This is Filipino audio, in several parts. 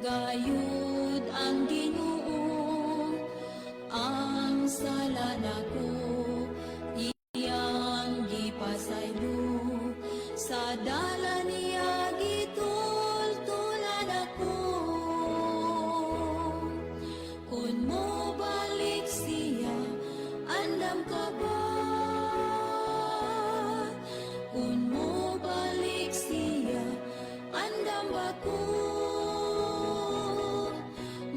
Gayud ang Ginoo ang sala nako, iyang gipasaylo sa dalan niya gitultulan ako. Kun mo balik siya, andam ka ba? Kun mo balik siya, andam ba ko?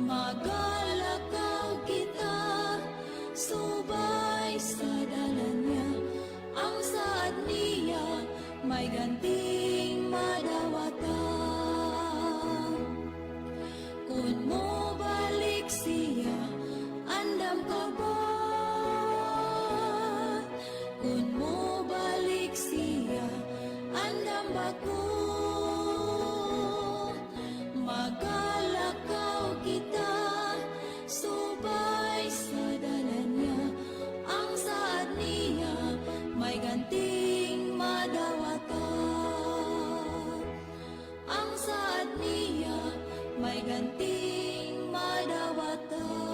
Magalakaw kita, subay sa dalan niya, ang saad niya may ganting madawatan. Kun mo balik siya, andam ka ba? Kun mo balik siya, andam ba ko? Magalakaw kita, subay sa dalan niya, ang saad niya may ganting madawatan. Ang saad niya may ganting madawatan.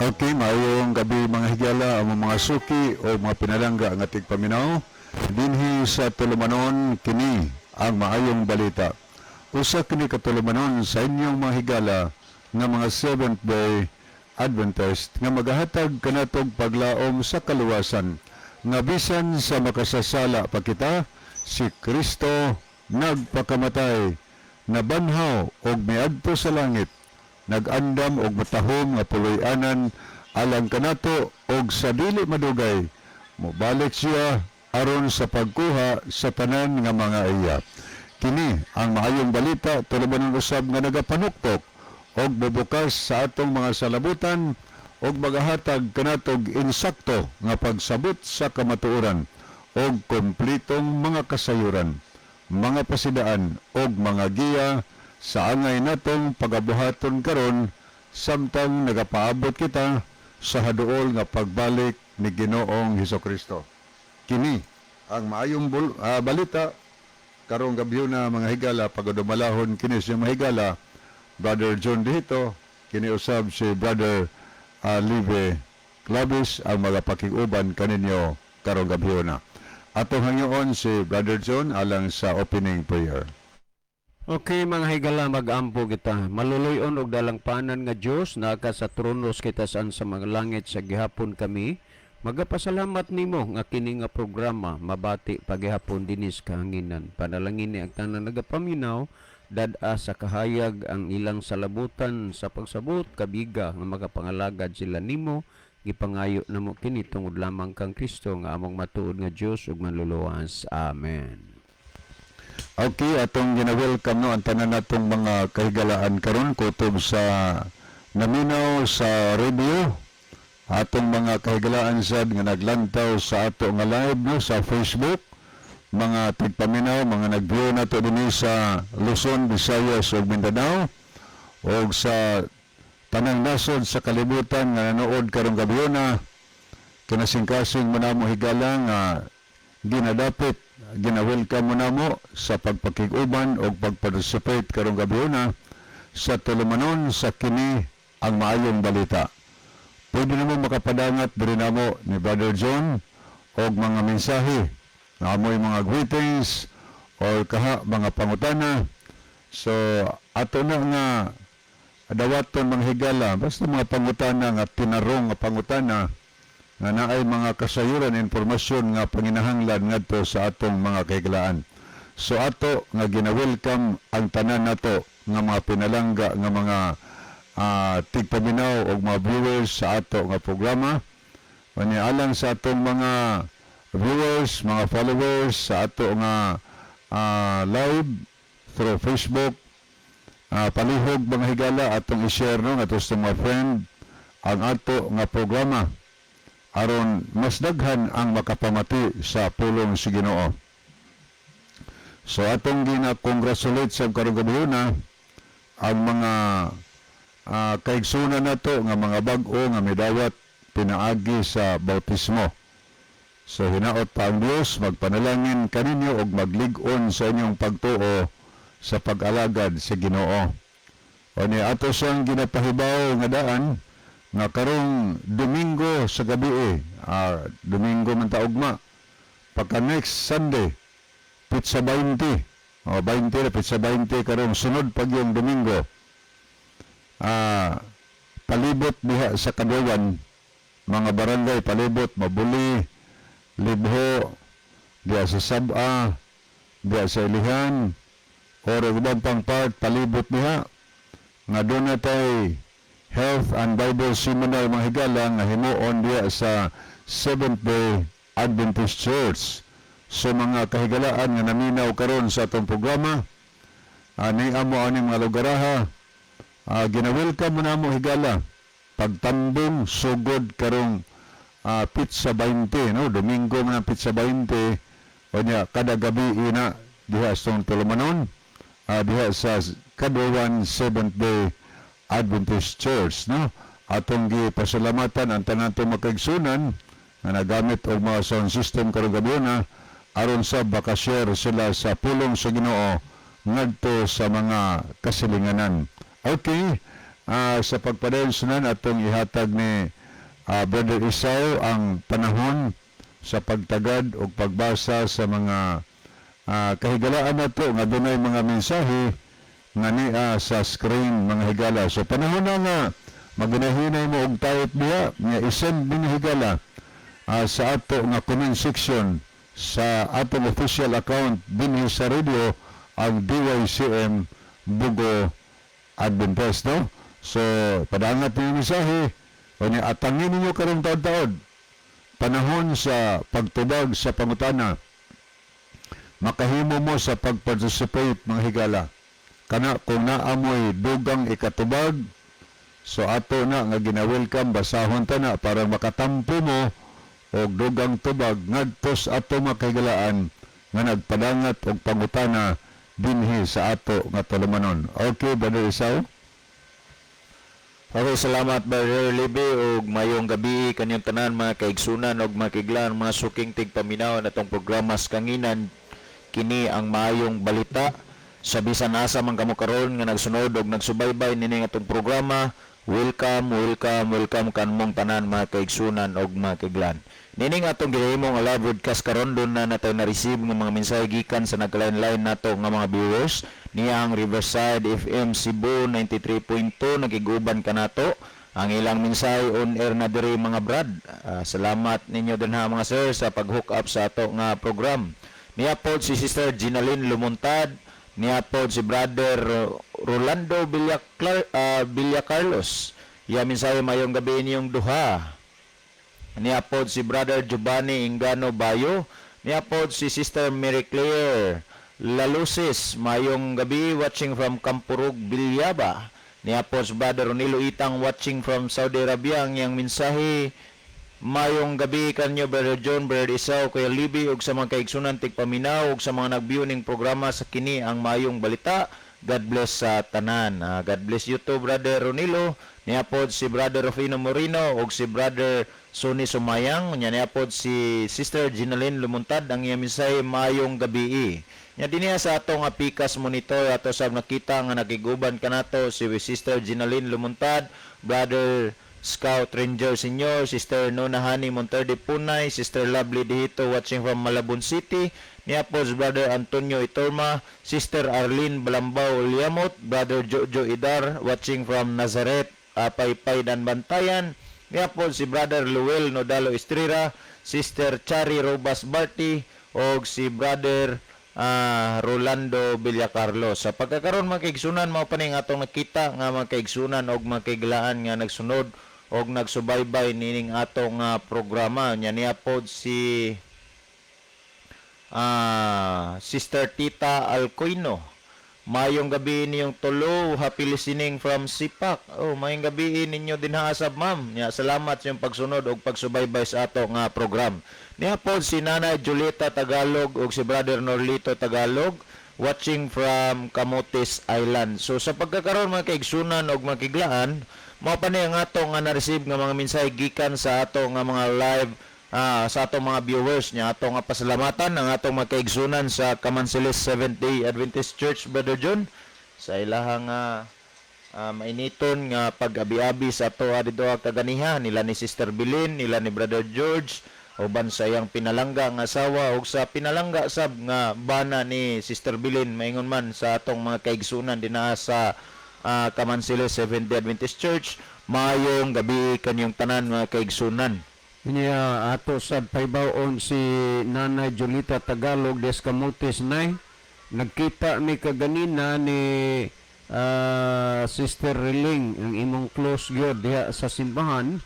Okay, maayong gabi mga higala, ang mga suki o mga pinalangga ang ating paminaw. Dinhi sa tulumanon kini ang maayong balita. Usa kini katulumanon sa inyong mga higala nga mga Seventh Day Adventist nga magahatag kanatog paglaom sa kaluwasan nga bisan sa makasasala pa kita, si Kristo nagpakamatay, nabanhaw og miadto sa langit, nag-andam og matahom nga puloy-anan alang kanato og sa dili madugay mobalik siya aron sa pagkuha sa tanan nga mga iya. Kini ang maayong balita tulumanon usab nga nagapanuktok og bubukas sa atong mga salabutan og magahatag kanatog insakto nga pagsabot sa kamatuoran og kompletong mga kasayuran, mga pasidaan og mga giya sa angay natong pagabuhaton karon samtang nagapaabot kita sa haduol nga pagbalik ni Ginoong Hesukristo. Kini ang maayong balita karong gabi na mga higala pagadumalahon kini sa mga higala Brother John Dihito, kini usab si Brother Live Clavis ang mga pakiguban kaninyo karong gabi na. Atong hangyoon si Brother John alang sa opening prayer. Okay mga higala, mag-ampo kita. Maluluyon og dalang panan nga Dios naka sa tronos kita saan sa mga langit sa gihapon kami. Magapasalamat nimo nga kini nga programa mabati pagihapon dinis kahanginan. Panalangin ni ang tanan nagapaminaw dad-a sa kahayag ang ilang salabutan sa pagsabot kabiga nga magapangalagad sila nimo. Gipangayo namo kini tungod lamang kang Kristo nga among matuod nga Dios ug manluluwas. Amen. Okay, atong gina-welcome no ang tanan natong mga kahigalaan karon kutob sa naminaw sa radio. Atong mga kahigalaan sad nga naglantaw sa ato nga live no sa Facebook. Mga tigpaminaw, mga nag-view na to dinhi sa Luzon, Visayas ug Mindanao ug sa tanang nasod sa kalibutan nga nanood karong gabi na kinasingkasing mo namo higala nga ginadapit gina-welcome mo namo sa pagpakiguban o pagparticipate karong gabi na sa tulumanon sa kini ang maayong balita. Pwede namo makapadangat diri namo ni Brother John og mga mensahe nga amoy mga greetings o kaha mga pangutana. So ato na nga dawaton mga higala basta mga pangutana nga tinarong nga pangutana nga naay mga kasayuran informasyon nga panginahanglan ngadto sa atong mga kahigalaan. So ato nga gina-welcome ang tanan nato nga mga pinalangga nga mga tigpaminaw og mga viewers sa ato nga programa. Alang sa atong mga viewers, mga followers sa ato nga live through Facebook, palihog mga higala atong i-share no ngadto sa mga friend ang ato nga programa aron mas daghan ang makapamati sa pulong si Ginoo. So atong gina-congratulate sa karong gabi na ang mga kaigsunan nato nga mga bag-o nga midawat pinaagi sa bautismo. So hinaot pa ang Dios magpanalangin kaninyo og maglig-on sa inyong pagtuo sa pag-alagad sa Ginoo. O ni ato siyang ginapahibaw nga daan nga karong Domingo sa gabi Domingo man taugma pagka next Sunday Pitsa 20 20 na Pitsa 20 karong sunod pag yung Domingo palibot diha sa Kaduwan mga barangay palibot Mabuli, Libho, diya sa Saba, diya sa Ilihan, o ibang pang part, palibot niya, nga doon na tayo Health and Bible Seminar mga higala nga himuon diya sa Seventh-day Adventist Church. So mga kahigalaan nga naminaw karon sa atong programa, ni amo aning mga lugaraha, ginawelcome mo na mo higala, pagtambong sugod karong Pitsa 20, no? Domingo man ang Pitsa 20, o niya, kada gabi ina, diha sa Tulumanon, diha sa Kaduwan Seventh-day Adventist Church, no? Atong gipasalamatan ang tanan itong makaigsunan, na nagamit og mga sound system karong gabi na, aron sa bakashare sila sa pulong sa Ginoo, ngadto sa mga kasilinganan. Okay, sa pagpadayon sunan atong ihatag ni Brother Isaw ang panahon sa pagtagad o pagbasa sa mga kahigalaan na ito nga dunay mga mensahe nga niya sa screen mga higala. So panahon na nga maginahinay mo og tayot niya nga isend mga higala sa ato nga comment section sa atong official account dinhi sa radio ang DYCM Bugo Adventist, no? So padangat niyo mensahe o niya atangin ninyo karong taon-taon panahon sa pagtubag sa pangutana makahimo mo sa pag-participate mga higala kana kung naamoy dugang ikatubag so ato na nga ginawelcome basahon ta na para makatampo mo og dugang tubag ngadtos ato makahigalaan nga nagpadangat og pangutana dinhi sa ato nga tulumanon. Okay, Brother Isaw? Okay, salamat Brother Libby ug mayong gabi kanyang tanan mga kaigsunan ug makiglan mga suking tigpaminaw na tong programa sa kanginan kini ang maayong balita sa bisan asa man kamo karon nga nagsunod ug nagsubaybay nini atong programa. Welcome kanmong tanan mga kaigsunan ug makiglan. Nining atong gihimo nga live broadcast karon doon na nato na-receive nga mga mensahe gikan sa naglain-lain nato nga mga viewers niya ang Riverside FM Cebu 93.2 nagiguban kanato ang ilang mensahe on air na diri mga brad. Salamat ninyo din ha mga sir sa pag-hook up sa ato nga program. Niya pod si Sister Ginaline Lumuntad, niya pod si Brother Rolando Villacarlos. Ya mensahe mayong gabi niyong duha. Niya pod si Brother Giovanni Ingano Bayo, niya pod si Sister Mary Claire Lalusis, mayong gabi watching from Campurug, Bilyaba. Niya po si Brother Ronilo Itang watching from Saudi Arabia. Ang iyang mensahe mayong gabi kanyo Brother John, Brother Isaw, Kuya Libby ug sa mga kaigsunan tigpaminaw ug sa mga nag-view ning programa sa kini ang mayong balita. God bless sa tanan. God bless you too Brother Ronilo. Niya po si Brother Rufino Moreno ug si Brother Sonny Sumayang. Niya po si Sister Ginaline Lumuntad. Ang iyang mensahe mayong gabi. Nya dinhi sa atong Pikas Monitor ato sab nakita nga nakiguban kanato si Sister Ginaline Lumuntad, Brother Scout Ranger Senior, Sister Nonahani Monterde Punay, Sister Lovely Dihito watching from Malabon City, niya po si Brother Antonio Itorma, Sister Arlene Balambao Liamot, Brother Jojo Idar watching from Nazareth, Paypay Dan Bantayan, niya po si Brother Luel Nodalo Estrera, Sister Chari Robas Barty, o si Brother Rolando Villacarlos. Sa pagkakaroon mga kaigsunan mao pa ning atong nakita nga mga kaigsunan og mga kaiglaan nga nagsunod og nagsubaybay nining atong programa. Nya niya pod si Sister Tita Alcoino. Mayong gabi niyong tulo, happy listening from Sipak. Mayong gabi ninyo din haasab ma'am. Nya salamat sa iyong pagsunod og pagsubaybay sa ato nga program. Niya po si Nanay Julieta Tagalog ug si Brother Norlito Tagalog watching from Camotes Island. So sa pagkakaroon mga kaigsunan og makiglaan, mao pa ni ang ato nga na-receive nga mga mensahe gikan sa ato nga mga live sa atong mga viewers niya ato nga pasalamatan ang atong mga kaigsunan sa Kamansilis Seventh-day Adventist Church, Brother John, sa ilahang mainiton nga pag-abi-abi sa ato dito kaganiha nila ni Sister Bilin, nila ni Brother George, uban sa iyang pinalangga nga asawa ug sa pinalangga sab nga bana ni Sister Bilin maingon man sa atong mga kaigsunan dinaa sa Kamansilis Seventh-day Adventist Church. Maayong gabi kanyong tanan mga kaigsunan. Niya ato sa paybawon si Nanay Julita Tagalog des Camotes Nay. Nagkita mi kaganina ni Sister Riling ang imong close gyud diha sa simbahan.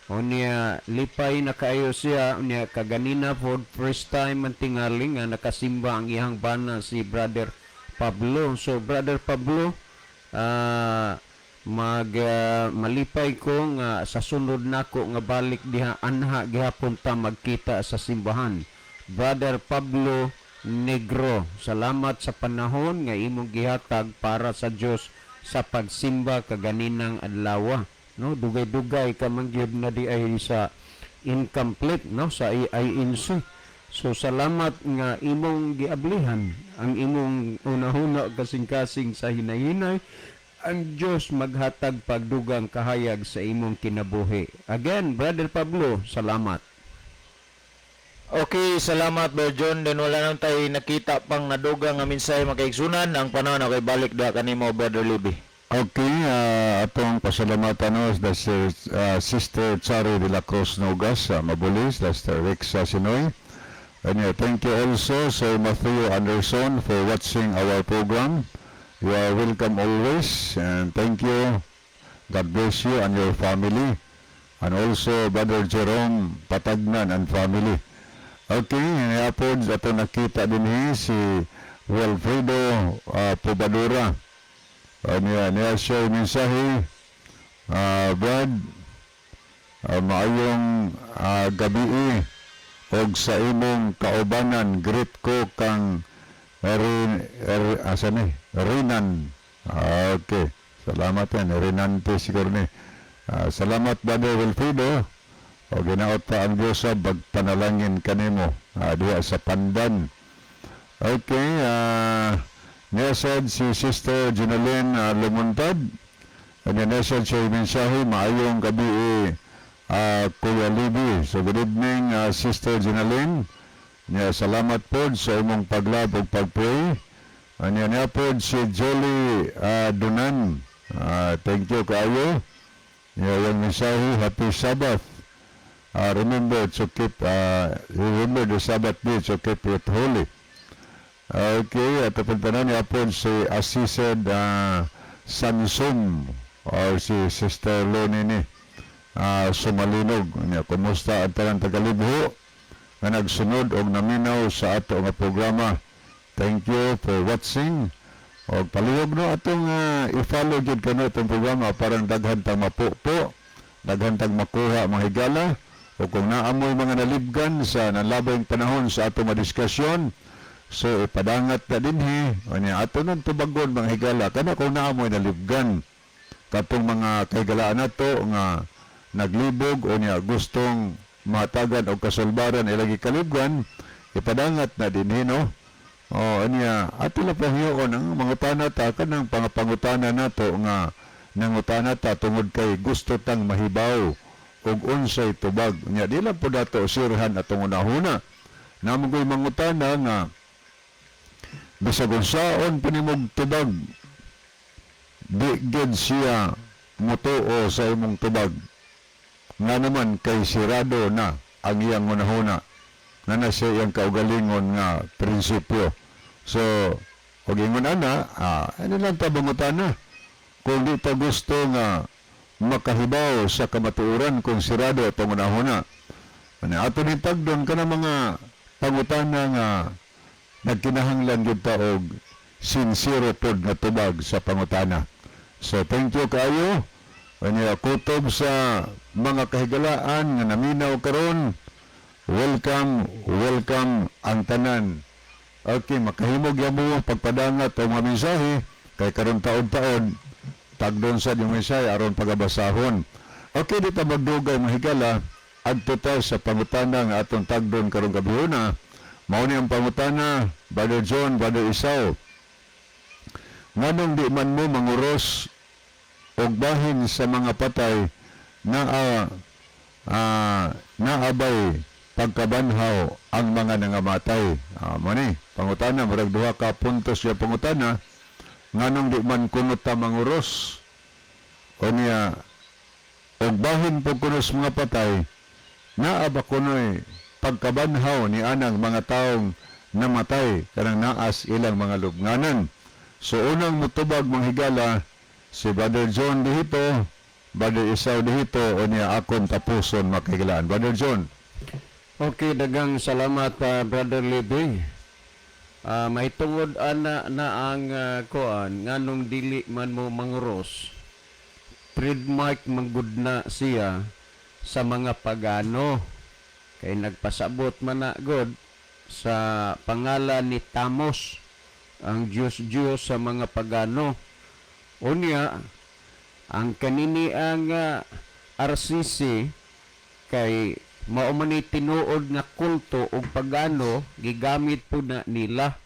O niya lipay na kaayo siya niya kaganina for first time man tingali nga nakasimba ang iyang bana si Brother Pablo. So Brother Pablo, malipay ko nga sa sunod nako nga balik diha anha gihapon ta magkita sa simbahan. Brother Pablo Negro, salamat sa panahon nga imong gihatag para sa Dios sa pagsimba kaganinang adlaw. No, dugay-dugay ka man gyud na di ay sa incomplete no sa INC. So salamat nga imong giablihan ang imong unahuna kasing-kasing sa hinay-hinay. Ang Diyos maghatag pagdugang kahayag sa imong kinabuhi. Again, Brother Pablo, salamat. Okay, salamat Brother John. Then wala nang tayo nakita pang nadugang nga mensahe makaigsunan. Ang panahon ako'y balik da kanimo Brother Libby. Okay, atong pasalamatan no, Sister Chari de la Cruz Nogas, Mabulis, Sister Rexa Sinoy. And thank you also Sir Matthew Anderson for watching our program. You are welcome always, and thank you. God bless you and your family. And also Brother Jerome Patagnan and family. Okay, yapod ato nakita din si Wilfredo Pobadura. Niya share mensahe, Brad, maayong gabi og sa imong kaubanan, greet ko kang Rinan. Okay, salamat yan, Rinante siguro ni. Salamat Brother Wilfredo, o ginaot pa ang Diyos sa pagpanalangin kanimo diha sa Pandan. Okay, nesad si Sister Ginaline Lumuntad. Nesad siya mensahe, maayong gabi Kuya Libby. So good evening Sister Ginaline. Salamat po sa imong paglab ug pagpray. Niya po si Jolie Dunan. Thank you kaayo. Yung mensahe, happy Sabbath. Remember the Sabbath day, so keep it holy. Okay, at papuntanan niya po si Asised Samsung or si Sister Lonini Sumalinog. Kumusta at talang Tagalibho nga nagsunod og naminaw sa ato nga programa. Thank you for watching. O palihog no atong i-follow gid kano itong programa para daghan tang mapupo, daghan tang makuha mga higala. O kung naamoy mga nalibgan sa nalabayng panahon sa ato madiskusyon, so ipadangat na dinhi o niya ato nang tubagon mga higala kana kung naamoy nalibgan katong mga kahigalaan nato nga naglibog o niya gustong matagan o kasulbaran ilagi kalibgan, ipadangat na dinhi no. O niya ato la pahiyon ang mga tanata kanang pangutana nato nga nangutana ta tungod kay gusto tang mahibaw ug unsay tubag nya dila po dato sirhan atong unahuna namoy mangutana nga bisag unsaon pinimog tubag di gid siya mutuo sa imong tubag nga naman kay sirado na ang iyang unahuna na siya iyang kaugalingon nga prinsipyo. So og ingon ana ano lang ta bangutana kung di ta gusto nga makahibaw sa kamatuoran kung sirado itong unahuna. Ato ni tagdon ka na mga pangutana nga nagkinahanglan gid ta og sincere pod nga tubag sa pangutana. So thank you kayo. Kutob sa mga kahigalaan nga naminaw karon. Welcome ang tanan. Okay, makahimog yamo pagpadangat o mga mensahe kay karon taon-taon tagdon sa yung Isaya aron pagabasahon. Okay, dito magdugay mga higala adto ta sa pangutana nga atong tagdon karong gabihuna. Mao ni ang pangutana, Brother John, Brother Isaw. Nganong di man mo manguros og bahin sa mga patay na naabay pagkabanhaw ang mga nangamatay. Mo ni pangutana murag duha ka puntos ya pangutana. Nganong di man kunot ta manguros o niya og bahin po kunos mga patay naaba kunoy pagkabanhaw ni anang mga taong namatay kanang naas ilang mga lubnganan. So unang mutubag mga higala si Brother John dihito, Brother Isaw dihito o niya akon tapuson makahigalaan. Brother John. Okay, dagang salamat Brother Libby. May tungod ana na ang kuan nganong dili man mo manguros. Trademark manggud na siya sa mga pagano. Kay nagpasabot man na god sa pangalan ni Tamos, ang Diyos sa mga pagano. Unya, ang kanini ang RCC kay mao man ni tinuod nga kulto og pagano gigamit po na nila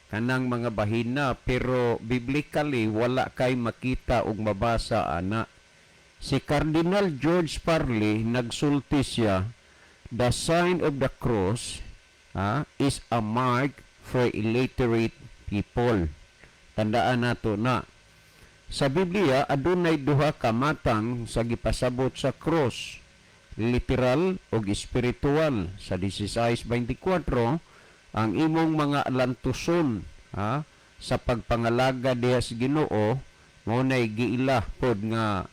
kanang mga bahina, pero biblically wala kay makita og mabasa ana. Si Cardinal George Parley nagsulti siya, "The sign of the cross is a mark for illiterate people." Tandaan nato na sa Biblia adunay duha ka matang sa gipasabot sa cross, literal ug espiritual. Sa 16:24 ang imong mga alantuson sa pagpangalaga diha sa Ginoo mao nay giila pod nga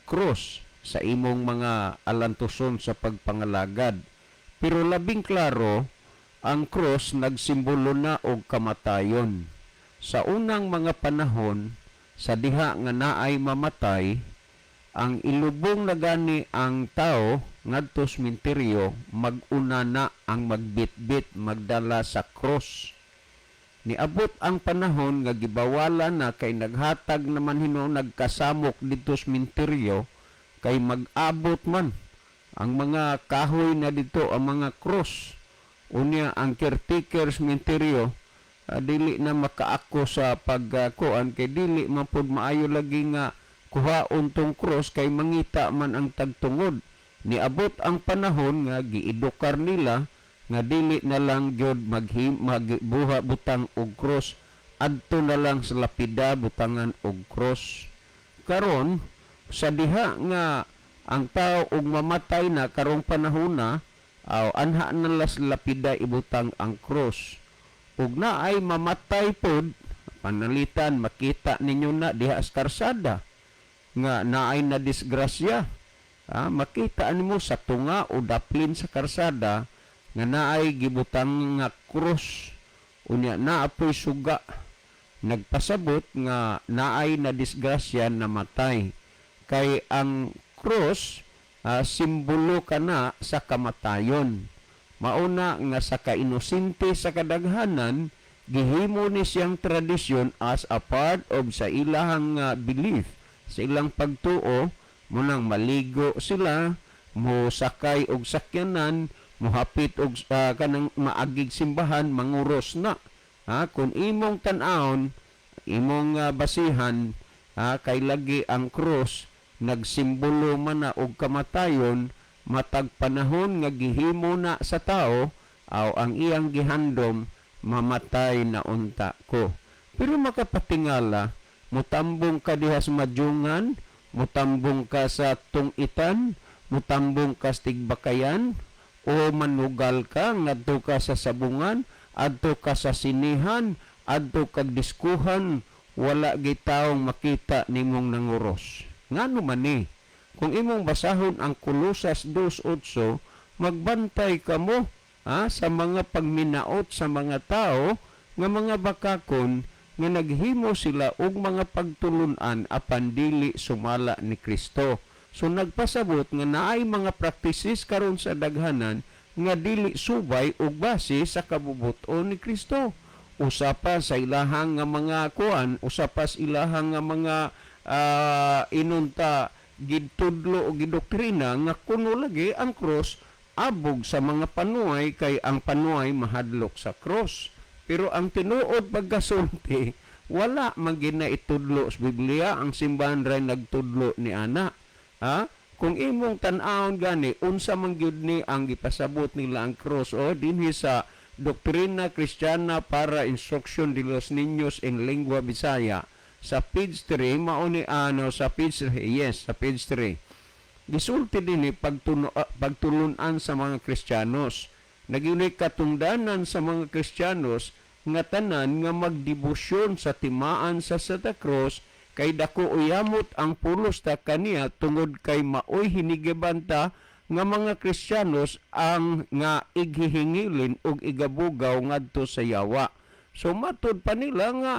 cross sa imong mga alantuson sa pagpangalagad. Pero labing klaro, ang cross nagsimbolo na og kamatayon. Sa unang mga panahon, sa diha nga naay mamatay, ang ilubong na gani ang tao ngadto sa sementeryo, mag-una na ang magbitbit magdala sa cross. Niabot ang panahon nga gibawalan na kay naghatag naman hino nagkasamok dito sa sementeryo kay mag-abot man ang mga kahoy na dito ang mga cross. Unya ang caretaker sa sementeryo dili na makaako sa pagkuan kay dili man pud maayo lagi nga kuhaon tong cross kay mangita man ang tagtungod. Niabot ang panahon nga giedukar nila nga dili na lang gyud magbuha butang og cross, adto na lang sa lapida butangan og cross. Karon sa diha nga ang tao og mamatay na karong panahon na, anha na las lapida ibutang ang cross. Ug naay mamatay pod, panalitan makita ninyo na diha sa karsada nga naay na disgrasya. Makita nimo sa tunga o daplin sa karsada nga naay gibutang nga cross. Unya naapoy suga. Nagpasabot nga naay na disgrasya namatay. Kay ang cross simbolo kana sa kamatayon. Mauna nga sa kainosente sa kadaghanan, gihimo ni siyang tradisyon as a part of sa ilahang belief, sa ilang pagtuo, munang maligo sila, mo sakay og sakyanan, mohapit og kanang maagig simbahan, manguros na. Kung imong tan-aon, imong basihan, kay lagi ang cross nagsimbolo man na og kamatayon, matag panahon nga gihimo na sa tao aw ang iyang gihandom mamatay na unta ko. Pero makapatingala, mutambong ka diha sa Madyungan, mutambong ka sa Tungitan, mutambong ka sa Tigbakayan, o manugal ka ngadto ka sa Sabungan, adto ka sa Sinihan, adto kag diskuhan, wala gitawong makita nimong nanguros. Ngano man ni, kung imong basahon ang Kolosas 2:8, magbantay ka mo sa mga pagminaot sa mga tao nga mga bakakon nga naghimo sila og mga pagtulunan apan dili sumala ni Kristo. So nagpasabot nga naay mga practices karon sa daghanan nga dili subay og base sa kabubuton ni Kristo. usa pa sa ilahang nga mga kuan, usa pa sa ilahang nga mga inunta gidtudlo o gidoktrina nga kuno lagi ang cross abog sa mga panuay kay ang panuay mahadlok sa cross. Pero ang tinuod pagkasulti, wala man ginaitudlo sa Biblia, ang simbahan ray nagtudlo ni ana. Ha? Kung imong tan-awon gani, unsa man gyud ni ang gipasabot nila ang cross o dinhi sa Doktrina Kristiyana para Instruction de los Niños en Lengua Bisaya sa page 3 mao ni sa page 3, yes, sa page 3. Gisulti dinhi pagtulunan sa mga Kristiyanos. Naginay katungdanan sa mga Kristiyanos nga tanan nga magdebosyon sa timaan sa Santa Cruz kay dako uyamot ang pulos ta kaniya tungod kay maoy hinigibanta nga mga Kristiyanos ang nga ighihingilin og igabugaw ngadto sa yawa. So matud pa nila nga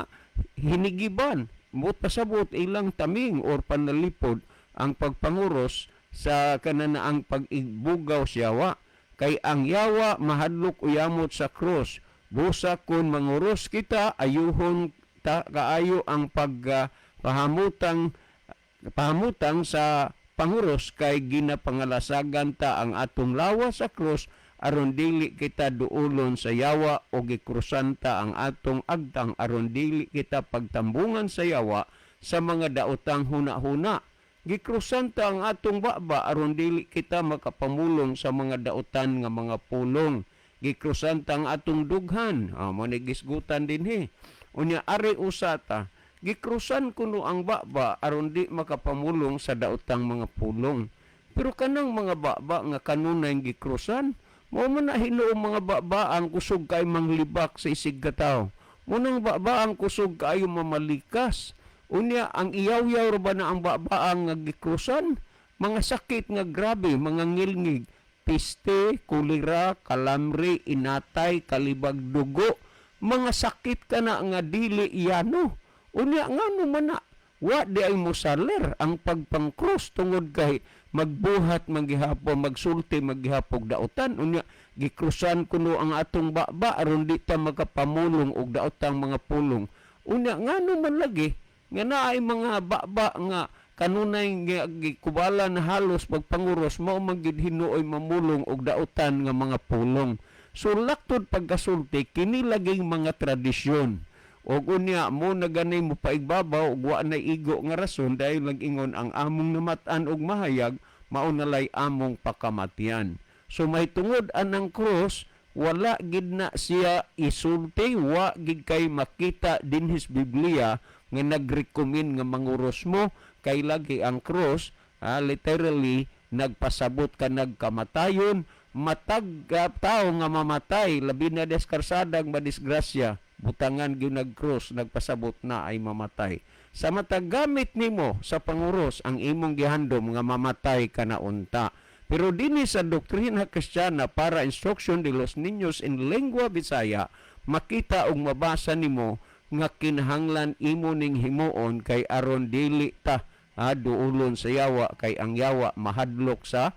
hinigiban, mut pasabot ilang taming or panalipod ang pagpanguros sa kananaang pag-ibugaw sa yawa. Kay ang yawa mahadlok uyamot sa krus. Busa kun manguros kita, ayuhon kaayo ang pahamutang sa panguros kay ginapangalasagan ta ang atong lawa sa krus aron dili kita duulon sa yawa o gikrusan ta ang atong agtang aron dili kita pagtambungan sa yawa sa mga daotang huna-huna. Gikrusan ta ang atong baba aron dili kita makapamulong sa mga daotan nga mga pulong. Gikrusan ta ang atong dughan, manigisgutan dinhi. Unya ari usata, gikrusan kuno ang baba aron di makapamulong sa daotang mga pulong. Pero kanang mga baba nga kanunay gikrusan, mao man na hinuong mga baba ang kusog kay manglibak sa isig kataw. Munang baba ang kusog kaayo mamalikas. Unya ang iyaw-yaw ba na ang baba ang gikrusan? Mga sakit nga grabe, mga ngilngig, piste, kulira, kalamri, inatay, kalibag dugo, mga sakit ka na nga dili iyano. Unya nga naman na, wa di ay musaler ang pagpangkrus tungod kay magbuhat, maghihapon, magsulti, maghihapog daotan. Unya, gikrusan kuno ang atong baba, aron di ta magkapamulong og daotang mga pulong. Unya nga naman lagi, nga naay mga baba nga kanunay nga gikubala na halos pagpanguros mao man gid hinuoy mamulong og daotan nga mga pulong. So laktod pagkasulti kini laging mga tradisyon. Og unya mo na ganay mo paigbabaw ug wa na igo nga rason dahil nag-ingon ang among namatan og mahayag mao nalay among pakamatyan. So may tungod anang cross wala gid na siya isulti, wa gid kay makita dinhis Biblia nga nagrecommend nga manguros mo kay lagi ang cross literally nagpasabot ka nagkamatayon matag tao nga mamatay labi na deskarsadang madisgrasya butangan gyud nag-cross nagpasabot na ay mamatay sa matagamit nimo sa panguros ang imong gihandom nga mamatay ka na unta. Pero dinhi sa Doktrina Kristiyana para Instruction de los Niños en Lengua Bisaya makita og mabasa nimo nga kinahanglan imo ning himuon kay aron dili ta duulon sa yawa kay ang yawa mahadlok sa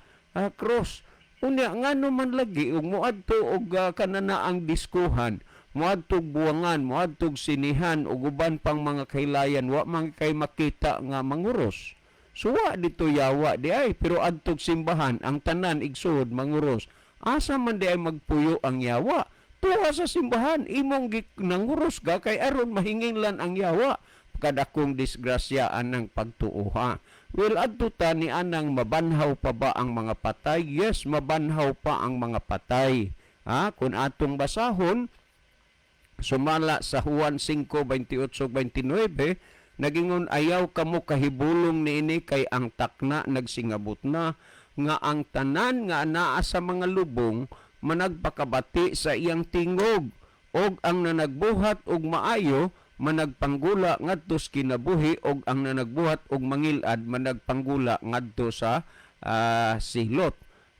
cross. Unya ngano man lagi ug moadto og kanana ang diskuhan, moadtog buwangan, moadtog sinihan ug uban pang mga kailayan wa man kay makita nga manguros. Suwa dito yawa di ay pero adtog simbahan ang tanan igsuod manguros. Asa man di ay magpuyo ang yawa? Tuwa sa simbahan, imong nanguros ka kay aron mahinginglan ang yawa. Kadakong disgrasyaan ng pagtuuha. Well, adto ta ni anang mabanhaw pa ba ang mga patay? Yes, mabanhaw pa ang mga patay. Kung atong basahon, sumala sa Juan 5:28-29, nagingon ayaw kamo kahibulong niini kay ang takna nagsingabot na, nga ang tanan nga anaa sa mga lubong, managpakabati sa iyang tingog og ang nanagbuhat og maayo managpanggula ngadto sa kinabuhi og ang nanagbuhat og mangilad managpanggula ngadto sa silot.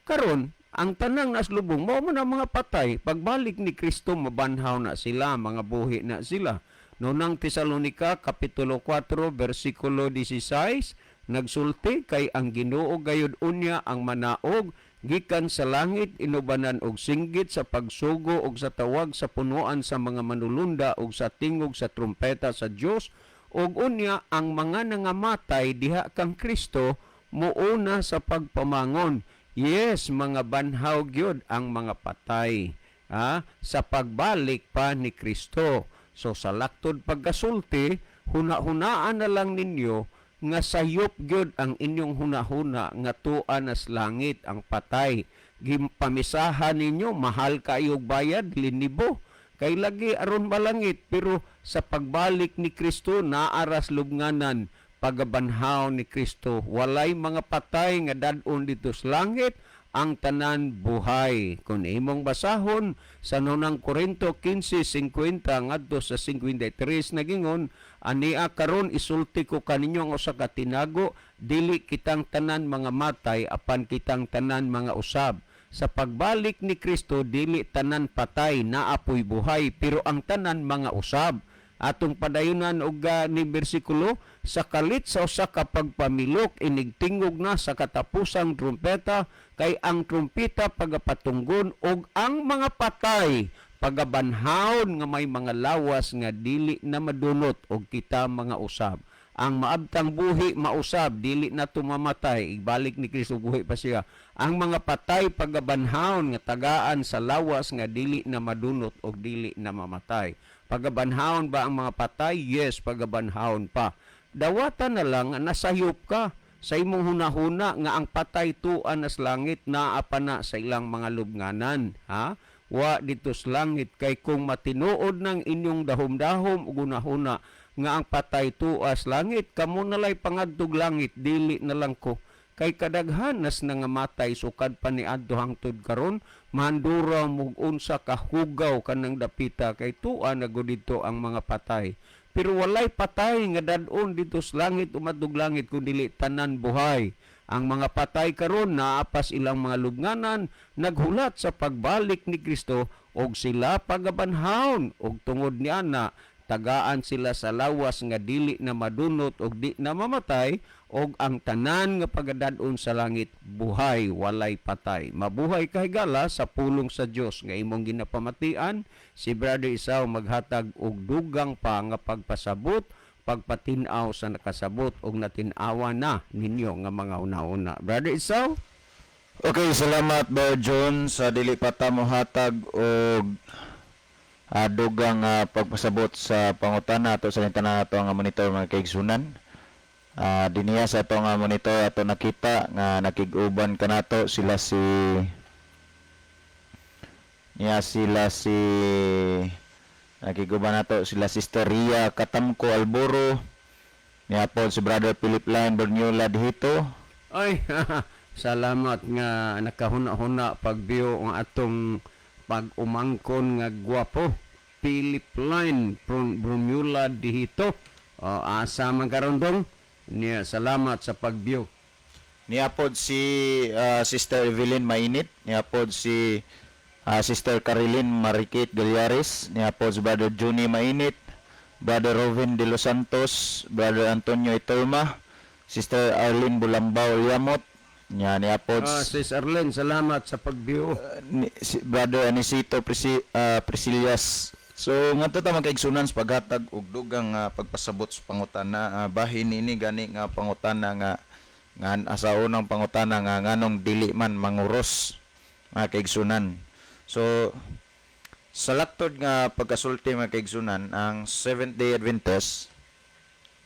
Karon ang tanang naslubong mao man ang mga patay pagbalik ni Kristo mabanhaw na sila, mga buhi na sila. Nunang Tesalonica kapitulo 4 bersikulo 16 nagsulti kay ang Ginoo gayud unya ang manaog gikan sa langit inubanan og singgit sa pagsugo og sa tawag sa punuan sa mga manulunda og sa tingog sa trumpeta sa Dios ug unya ang mga nangamatay diha kang Kristo muuna sa pagpamangon. Yes, mga banhaw gyud ang mga patay sa pagbalik pa ni Kristo. So sa laktod pagkasulti, huna-hunaan na lang ninyo nga sayop gyud ang inyong hunahuna nga tuan as langit ang patay. Gimpamisahan ninyo mahal kaayog bayad linibo kay lagi aron malangit, pero sa pagbalik ni Kristo naaras lubnganan pagabanhaw ni Kristo. Walay mga patay nga dadon dito sa langit, ang tanan buhay. Kung imong basahon sa nunang Korinto 15:50 ngadto sa 53 nagingon, ania karon isulti ko kaninyo ang usa ka tinago, dili kitang tanan mga matay apan kitang tanan mga usab. Sa pagbalik ni Kristo dili tanan patay naapoy buhay, pero ang tanan mga usab. Atong padayunan og ni bersikulo, sa kalit sa usa ka pagpamilok inigtingog na sa katapusang trumpeta, kay ang trumpeta pagapatunggon og ang mga patay pagabanhaon nga may mga lawas nga dili na madunot og kita mga usab. Ang maabtang buhi mausab, dili na tumamatay, ibalik ni Kristo buhi pa siya. Ang mga patay pagabanhaon nga tagaan sa lawas nga dili na madunot og dili na mamatay. Pagabanhaon ba ang mga patay? Yes, pagabanhaon pa. Dawatan na lang nasayop ka sa imong hunahuna nga ang patay tuan nas langit naa pa na sa ilang mga lubnganan. Wa dito sa langit, kay kung matinuod ng inyong dahom-dahom ug hunahuna nga ang patay tuas langit, kamo nalay pangadtog langit, dili na lang ko. Kay kadaghanas na nga matay sukad pa ni adto hangtod karon, mandura mug unsa ka hugaw kanang dapita, kay tuan na gud dito ang mga patay. Pero walay patay nga dadon dito sa langit umadtog langit kun dili tanan buhay. Ang mga patay karon naapas ilang mga lubnganan, naghulat sa pagbalik ni Kristo og sila pagabanhaon og tungod niana tagaan sila sa lawas nga dili na madunot og di na mamatay, og ang tanan nga pagadadon sa langit buhay walay patay. Mabuhay ka higala sa pulong sa Dios nga imong ginapamatian. Si Brother Isaw maghatag og dugang pa nga pagpasabot, pagpatin-aw sa nakasabot og natin-awa na ninyo nga mga una-una. Brother Isaw? Okay, salamat Brother John sa dili pa ta mo hatag og dugang pagpasabot sa pangutana ato sa tanan nato nga monitor mga kaigsunan. Diniya sa ato nga monitor ato nakita nga nakig-uban kanato sila si nakiguban nato sila Sister Ria Katamko Alboro, niya po si Brother Philip Line Berniula dihito. Ay, salamat nga nakahuna-huna pagbiyo ang atong pag-umangkon nga gwapo. Philip Line Berniula dihito. Asa man karon dong? Niya salamat sa pagbiyo. Niya po si Sister Evelyn Mainit, niya po si Sister Caroline Marikit Galiares, niya po si Brother Juni Mainit, Brother Robin De Los Santos, Brother Antonio Iturma, Sister Arlene Bulambaw Yamot, niya po Sis Arlene, salamat sa pagbiyo. Brother Anisito Priscilias. So ngadto ta magkaigsunan sa paghatag og dugang pagpasabot sa pangutana, bahin ini gani nga pangutana nga asa unang pangutana nga nganong dili man manguros mga kaigsunan. So sa laktod nga pagkasulti mga kaigsunan, ang Seventh-day Adventist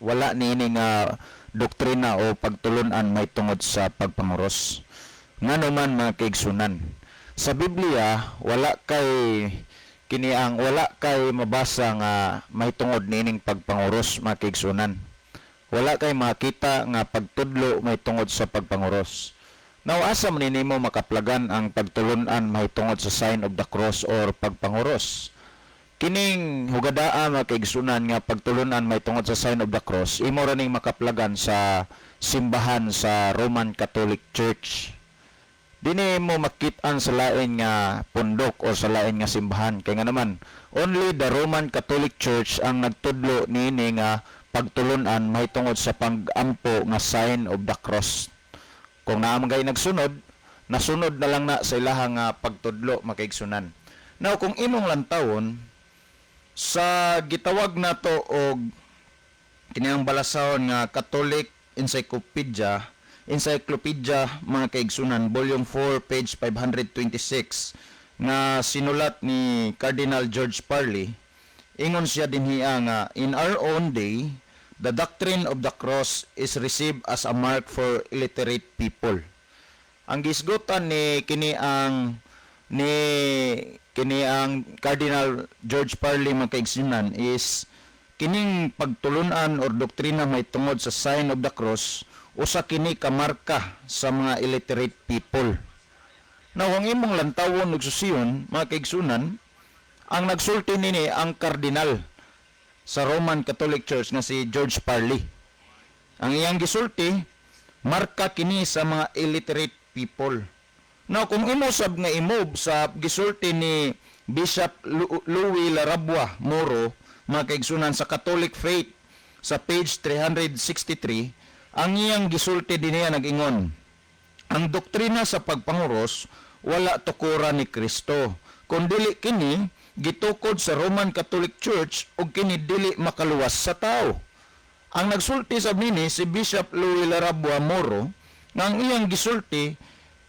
wala niini nga doktrina o pagtulon-an may tungod sa pagpanguros. Ngano man mga kaigsunan, sa Biblia wala kay mabasa nga may tungod nining pagpanguros mga kaigsunan. Wala kay makita nga pagtudlo may tungod sa pagpanguros. Now, asa man nimo makaplagan ang pagtulon-an may tungod sa sign of the cross or pagpanguros? Kining hugadaa mga kaigsunan nga pagtulon-an may tungod sa sign of the cross, imo ra ning makaplagan sa simbahan sa Roman Catholic Church. Dini mo makit-an sa lain nga pundok o sa lain nga simbahan. Kaya nga naman, only the Roman Catholic Church ang nagtudlo niini nga pagtulon-an mahitungod sa pag-ampo nga sign of the cross. Kung naamang kayo nagsunod, nasunod na lang na sa ilahang pagtudlo makaigsunan. Now kung imong lantawon sa gitawag nato og kiniyang balasahon nga Catholic Encyclopedia mga kaigsunan, volume 4, page 526, nga sinulat ni Cardinal George Parley. Ingon siya dinhiya nga, in our own day, the doctrine of the cross is received as a mark for illiterate people. Ang gisgutan ni kini ang Cardinal George Parley mga kaigsunan is kining pagtulunan or doktrina may tungod sa sign of the cross usa kini kamarka sa mga illiterate people. Now, ang imong lantawon ug susiyon, mga kaigsunan, ang nagsulti nini ang kardinal sa Roman Catholic Church nga si George Parley. Ang iyang gisulti, marka kini sa mga illiterate people. Now, kung imo sab nga imove sa gisulti ni Bishop Louis Larabua Moro, mga kaigsunan sa Catholic Faith, sa page 363, ang iyang gisulti din niya nag-ingon, ang doktrina sa pagpanguros wala tukura ni Kristo, kundi kini gitukod sa Roman Catholic Church ug kini dili makaluwas sa tao. Ang nagsulti sa nini si Bishop Louis Larabua Moro nga ang iyang gisulti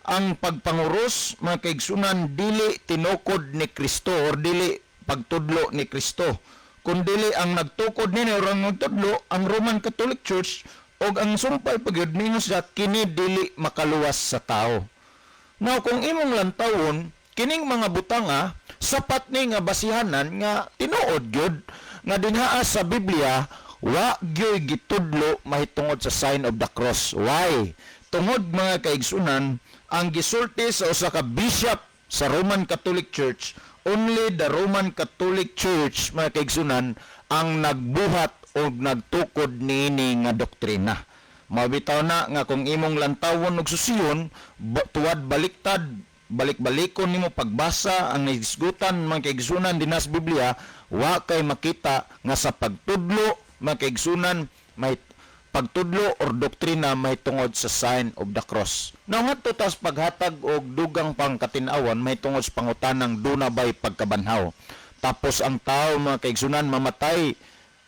ang pagpanguros mga kaigsunan dili tinukod ni Kristo or dili pagtudlo ni Kristo, kundi ang nagtukod nini or ang nagtudlo ang Roman Catholic Church og ang sumpay pagyud ninyo sa kini dili makaluwas sa tao. Now kung imong lantawon kining mga butanga sapat ni nga basihanan nga tinuod gyud nga dinhaa sa Biblia wa gyud gitudlo mahitungod sa sign of the cross. Why? Tungod mga kaigsunan ang gisulti sa usa ka bishop sa Roman Catholic Church, only the Roman Catholic Church mga kaigsunan ang nagbuhat o nagtukod niini nga doktrina. Mabitaw na nga kung imong lantawon og susiyon, tuwad baliktad, balik-balikon nimo pagbasa ang naisgutan mga kaigsunan dinas Biblia, wa kay makita nga sa pagtudlo mga kaigsunan may pagtudlo or doktrina may tungod sa sign of the cross. Now ngadto tas paghatag og dugang pangkatin-awan may tungod sa pangutanang duna bay pagkabanhaw. Tapos ang tao mga kaigsunan mamatay.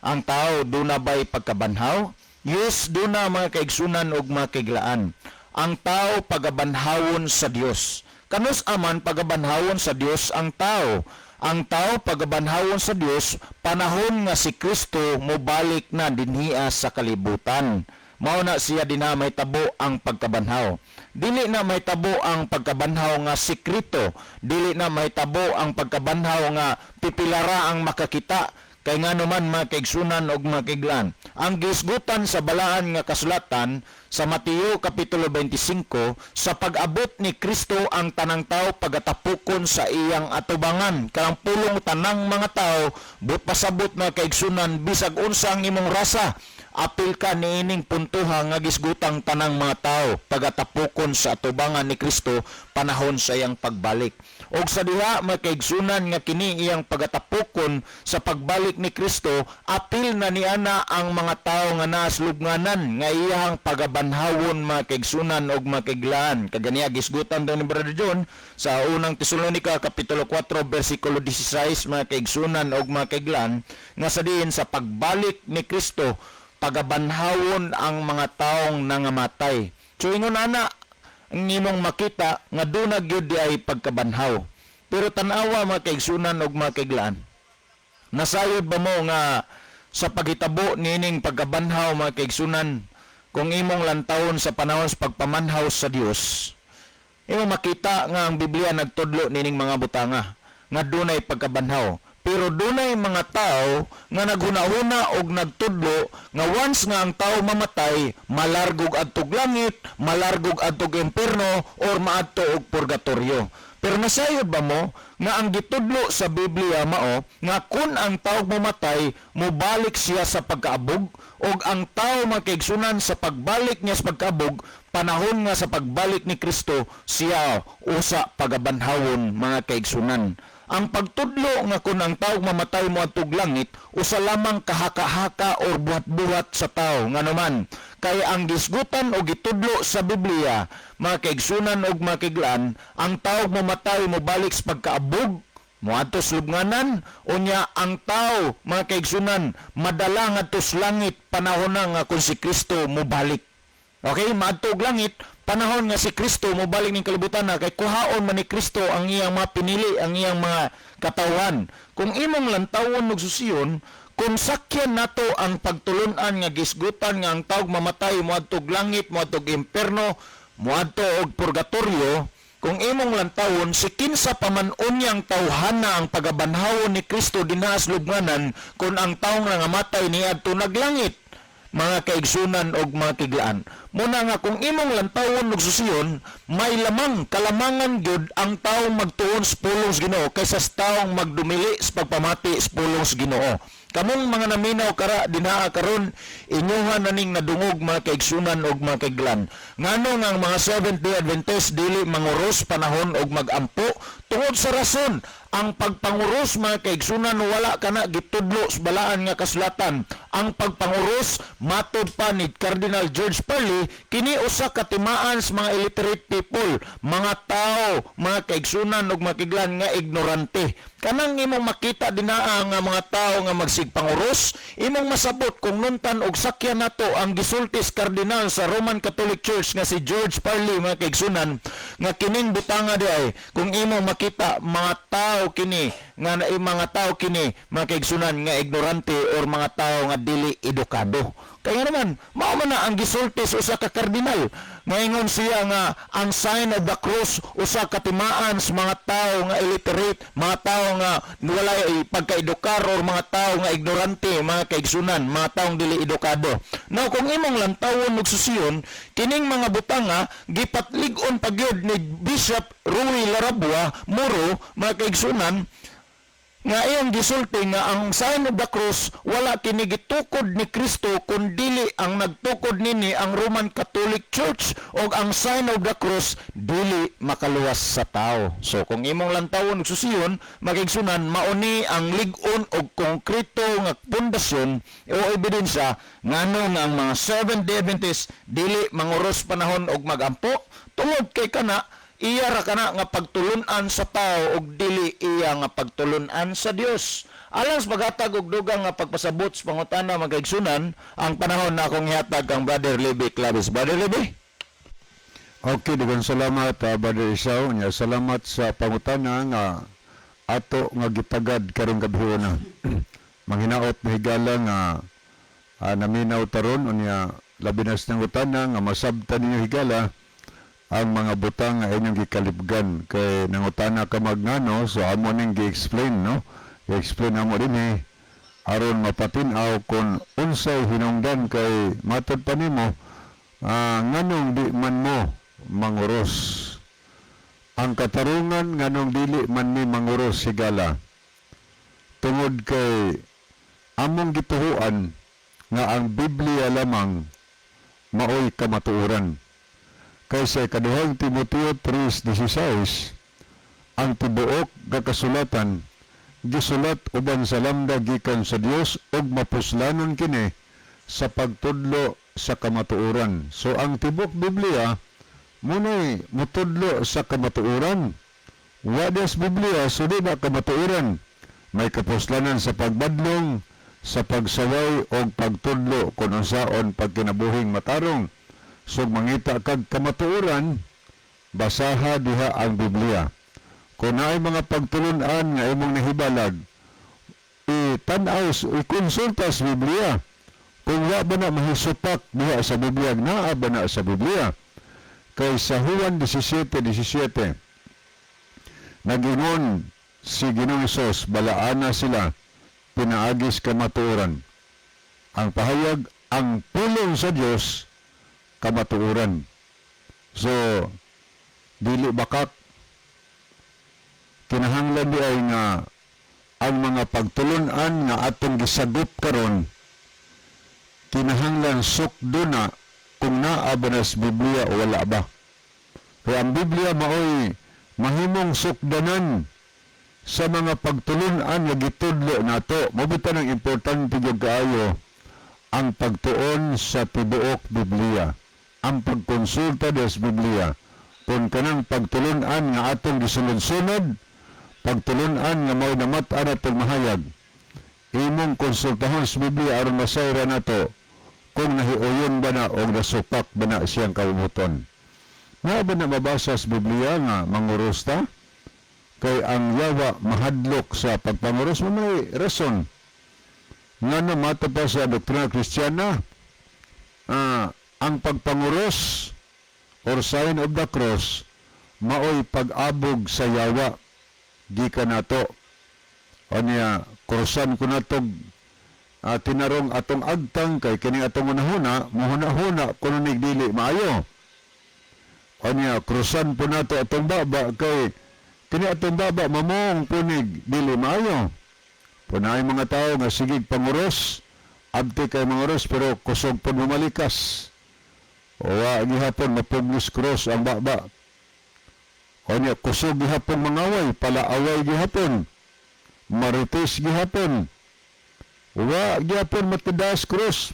Ang tao duna bay pagkabanhaw? Yes, duna mga kaigsunan og mga kaiglaan. Ang tao pagabanhawon sa Dios. Kanus aman pagabanhawon sa Dios ang tao. Ang tao pagabanhawon sa Dios panahon nga si Kristo mobalik na dinhiya sa kalibutan. Mao na siya dinha may tabo ang pagkabanhaw. Dili na may tabo ang pagkabanhaw nga sikrito. Dili na may tabo ang pagkabanhaw nga pipilara ang makakita. Kay nga naman mga kaigsunan og mga kaiglaan. Ang gisgutan sa balaan nga kasulatan sa Mateo Kapitulo 25, sa pag-abot ni Kristo ang tanang tao pagatapukon sa iyang atubangan. Karang pulong tanang mga tao, but pasabot mga kaigsunan, bisag unsa ang imong rasa, apil ka niining puntuha nga gisgutang tanang mga tao pagatapukon sa atubangan ni Kristo panahon sa iyang pagbalik. Og sa diha mga kaigsunan nga kini iyang pagatapukon sa pagbalik ni Kristo, apil na niana ang mga tao nga naslugnanan nga iyang pagabanhawon mga kaigsunan og mga kaiglaan. Kaganiya gisgutan daw ni Brother John sa unang Tesalonica Kapitulo 4 versikulo 16 mga kaigsunan og mga kaiglaan nga sa diin sa pagbalik ni Kristo pagabanhawon ang mga taong nangamatay. So ingon ana ang imong makita nga duna gyud di ay pagkabanhaw. Pero tanawa mga kaigsunan og mga kaiglaan. Nasayod ba mo nga sa paghitabo nining pagkabanhaw mga kaigsunan kung imong lantawon sa panahon sa pagpamanhaw sa Dios? Imong makita nga ang Biblia nagtudlo nining mga butanga nga dunay pagkabanhaw. Pero dunay mga tao nga naghuna-huna og nagtudlo nga once nga ang tao mamatay, malargog adtog langit, malargog adtog impierno, or maadto og purgatorio. Pero nasayod ba mo nga ang gitudlo sa Biblia mao nga kun ang tao mamatay, mobalik siya sa pagkaabog, og ang tao makigsunan sa pagbalik niya sa pagkaabog, panahon nga sa pagbalik ni Kristo, siya usa pagabanhawon mga kaigsunan. Ang pagtudlo nga kung ang tao mamatay mo atog langit, usa lamang kahaka-haka or buhat-buhat sa tao. Nga naman, Kay ang gisgutan o gitudlo sa Biblia, mga kaigsunan o mga kaiglaan, ang tao mamatay mo balik sa pagkaabog, moadto sa lubnganan, unya ang tao, mga kaigsunan, madala ngadto sa langit panahon na nga kung si Kristo mobalik. Okay, maadto og langit panahon nga si Kristo mobalik ning kalibutan na kay kuhaon man ni Kristo ang iyang mga pinili, ang iyang mga katawhan. Kung imong lantawon og susiyon, kung sakyan nato ang pagtulunan nga gisgutan nga ang tawag mamatay moadto og langit, moadto og imperno, moadto og purgatorio, kung imong lantawon si kinsa pa man unyang tawhana ang pagabanhawon ni Kristo dinha sa lubnganan kung ang tawo nga namatay niadto naglangit, mga kaigsunan og mga kiglaan. Muna nga kung imong lantawon og susiyon, may lamang kalamangan gyud ang tawo magtuon sa pulong sa Ginoo kaysa sa taong magdumili sa pagpamati sa pulong sa Ginoo. Kamong mga naminaw kara dinaa karon, inyuhan na ning nadungog mga kaigsunan og mga kaiglaan. Ngano nga ang mga Seventh-day Adventist dili manguros panahon og magampo tungod sa rason ang pagpanguros mga kaigsunan wala kana gitudlo sa balaan nga kasulatan. Ang pagpanguros matud pa ni Cardinal George Parley kini usa ka timaan sa mga illiterate people, mga tao, mga kaigsunan ug mga kaiglaan nga ignorante. Kanang imong makita dinaa nga mga tao nga magsigpanguros, imong masabot kung nuntan og sakyan nato ang gisultis kardinal sa Roman Catholic Church nga si George Parley mga kaigsunan nga kining butanga di ay kung imong makita mga tao kini nga mga tao kini mga kaigsunan nga ignorante or mga tao nga dili edukado. Kaya naman, mao man na ang gisultis usa ka kardinal. Ngayon siya nga ang sign of the cross usa ka timaan sa mga tao nga illiterate, mga tao nga walay pagkaedukar or mga tao nga ignorante, mga kaigsunan, mga taong dili edukado. Now kung imong lantawon og susiyon, kining mga butanga gipatlig-on pagyud ni Bishop Rui Larabua Moro, mga kaigsunan, nga iyang gisulti nga ang sign of the cross wala kini gitukod ni Kristo kundi ang nagtukod nini ang Roman Catholic Church o ang sign of the cross dili makaluwas sa tao. So kung imong lantawon ug susiyon magigsunan mauni ang lig-on og konkreto nga pundasyon o ebidensya ngano nga ang mga Seventh-day Adventist dili manguros panahon og magampo tungod kay kana iya ra kana nga pagtulunan sa tao ug dili iya nga pagtulunan sa Dios. Alang sa paghatag og dugang nga pagpasabot sa pangutana mga kaigsunan, ang panahon na akong ihatag kang Brother Libby Clavis. Brother Libby? Okay, daghang salamat Brother Isaw. Nya salamat sa pangutana nga ato nga gitagad karong gabihon na. Manghinaot na higala nga naminaw taron unya labi na sa utana nga masabtan ninyo higala ang mga butang nga inyong gikalibgan kay nangutana ka magngano so amo ning gi-explain no i-explain amo dinhi aron mapatinaw kung unsay hinungdan kay matod pa nimo nganong di man mo manguros ang katarungan nganong dili man ni manguros sigala tungod kay among gituhuan nga ang Biblia lamang maoy kamatuoran. Kaysa kaduhang Timoteo 3:16, ang tibuok nga kasulatan gisulat uban sa lamda gikan sa Dios ug mapuslanon kini sa pagtudlo sa kamatuoran. So ang tibok Biblia munay mutudlo sa kamatuoran. Wa des Biblia so di na kamatuoran. May kapuslanan sa pagbadlong, sa pagsaway o pagtudlo kung unsaon pagkinabuhing matarong. So mangita kag kamatuoran, basaha diha ang Biblia. Kung naay mga pagtulunan nga imong nahibalag, tan-aw, ikonsulta sa Biblia. Kung wa ba na mahisupak diha sa Biblia, naa ba na sa Biblia? Kay sa Juan 17:17, nagingon si Ginoong Hesus, balaana sila, pinaagis kamatuoran. Ang pahayag, ang pulong sa Dios kamatuoran. So, dili bakak kinahanglan di ay nga ang mga pagtulunan nga atong gisagop karon kinahanglan sukdo na kung naa ba na sa Biblia o wala ba. Kaya ang Biblia maoy mahimong sukdanan sa mga pagtulunan nga gitudlo nato. Mabutan ang importante gyud kaayo ang pagtuon sa tibuok Biblia, ang pagkonsulta des Biblia, kung kanang pagtulunan nga atong gisunod-sunod, pagtulunan nga mao namat-an atong mahayag, imong konsultahon sa Biblia aron masayra nato kung nahiuyon ba na o nasupak ba na siyang kaumuton. Nga ba na mabasa sa Biblia nga manguros ta? Kay ang yawa mahadlok sa pagpanguros mo may rason. Nga na mata pa sa doktrina Kristiyana, ang pagpanguros or sign of the cross maoy pag-abog sa yawa gikan nato. O niya, krusan ko natog tinarong atong agtang kay kini atong unahuna, muhuna-huna kuno dili maayo. O niya, krusan po nato atong baba kay kini atong baba mamong punig dili maayo. Punay mga tao nga sigig panguros, abti kay manguros pero kusog po mamalikas. O gihapon mapuglis cross ang baba. O niya, kusog gihapon mangaway, palaaway gihapon, marites gihapon. Gihapon matidas cross.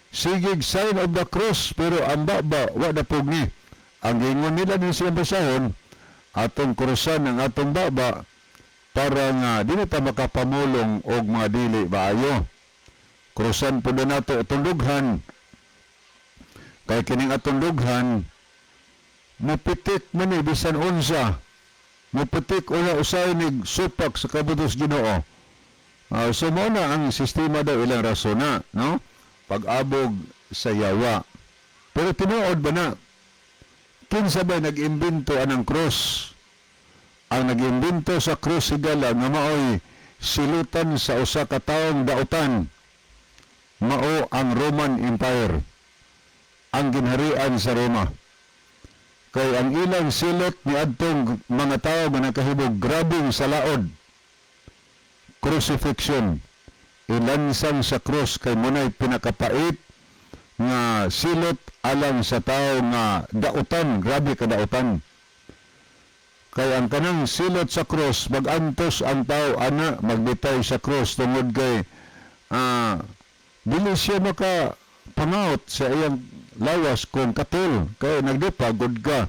Sigig sign of the cross pero ang baba wa na pugni. Ang gingon nila din silang basahon, atong krusan ang atong baba para nga di na ta makapamulong og mga dili maayo. Krusan po na nato itong dughan. Kay kining atong dughan, mupitik man ni bisan unsa. Mupitik una usay nig supak sa kabutos Ginoo. So mo na ang sistema daw ilang rason na, no? Pag-abog sa yawa. Pero tinuod ba na? Kinsa ba nag-imbento anang cross? Ang nag-imbento sa cross higala nga maoy silutan sa usa ka taong dautan. Mao ang Roman Empire, ang ginharian sa Roma. Kay ang ilang silot ni adtong mga tao nga nakahibog grabing sa laod, crucifixion, ilansang sa cross kay munay pinakapait nga silot alang sa tao nga dautan, grabe ka dautan. Kay ang kanang silot sa cross, magantos ang tao ana magbitay sa cross tungod kay dili siya maka pangaut sa iyang lawas kung katul kay nagdipagod ka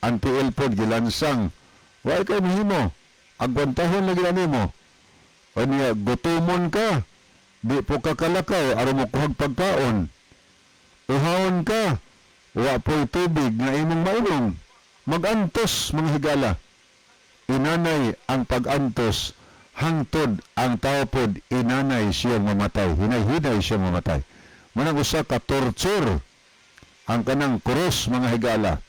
ang PL pod gilansang wa kay mahimo agwantahon lagi nimo o niya gutumon ka di po ka kalakaw aron mo kuhag pagkaon uhawon ka wa po'y tubig na imong mainom magantos mga higala inanay ang pagantos hangtod ang tao pod inanay siyang mamatay hinay-hinay siyang mamatay manang usa ka torture ang kanang krus mga higala.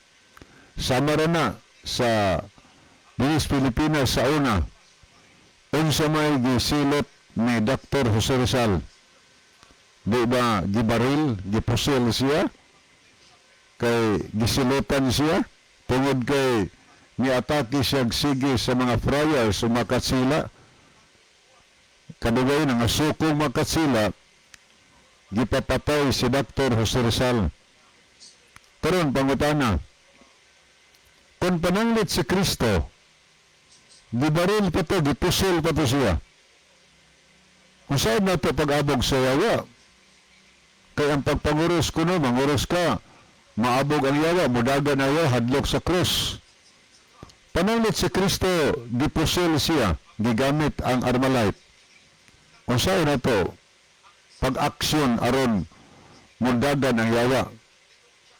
Sama ra na sa Bilis Pilipinas sa una. Unsa may gisilot ni Dr. Jose Rizal. Di ba gibaril, gipusil siya? Kay gisilotan siya? Tungod kay niatake siya sige sa mga friars o makatsila. Kadugay nga sukong makatsila, gipapatay si Dr. Jose Rizal. Karon pangutana, kung pananglit si Kristo, gibaril pa to, gipusil pa to siya. Kung saan na ito pag-abog sa yawa? Kaya ang pagpanguros ko no, manguros ka, maabog ang yawa, mudaga na yawa, hadlok sa krus. Pananglit si Kristo, gipusil siya, gigamit ang Armalite. Kung saan na ito, pag-aksyon aron mudaga ng yawa.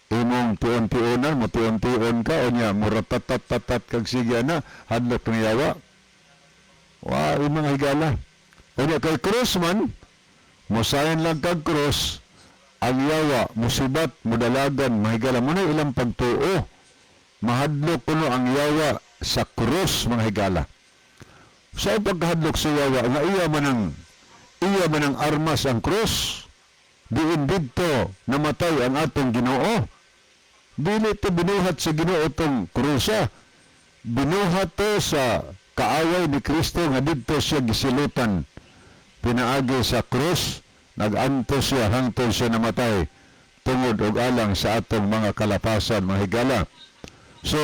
Imong tuon-tuonan, mutuon-tuon ka, o niya, muratatat-tatat kag sigya na, hadlok ng yawa. Imong higala. O niya, kay krus man, musayan lang kag krus, ang yawa, musibat, mudalagan, mahigala mo na ilang pagtuo. Mahadlok puno ang yawa sa krus, mga higala. Sa pagkahadlok sa yawa, nga iya man ang armas ang krus, diin dito namatay ang atong Ginoo. Dili to binuhat sa Ginoo tong krusa. Binuhat to sa kaaway ni Kristo nga dito siya gisilutan. Pinaagi sa krus, naganto siya hangtod siya namatay tungod og alang sa atong mga kalapasan, mga higala. So,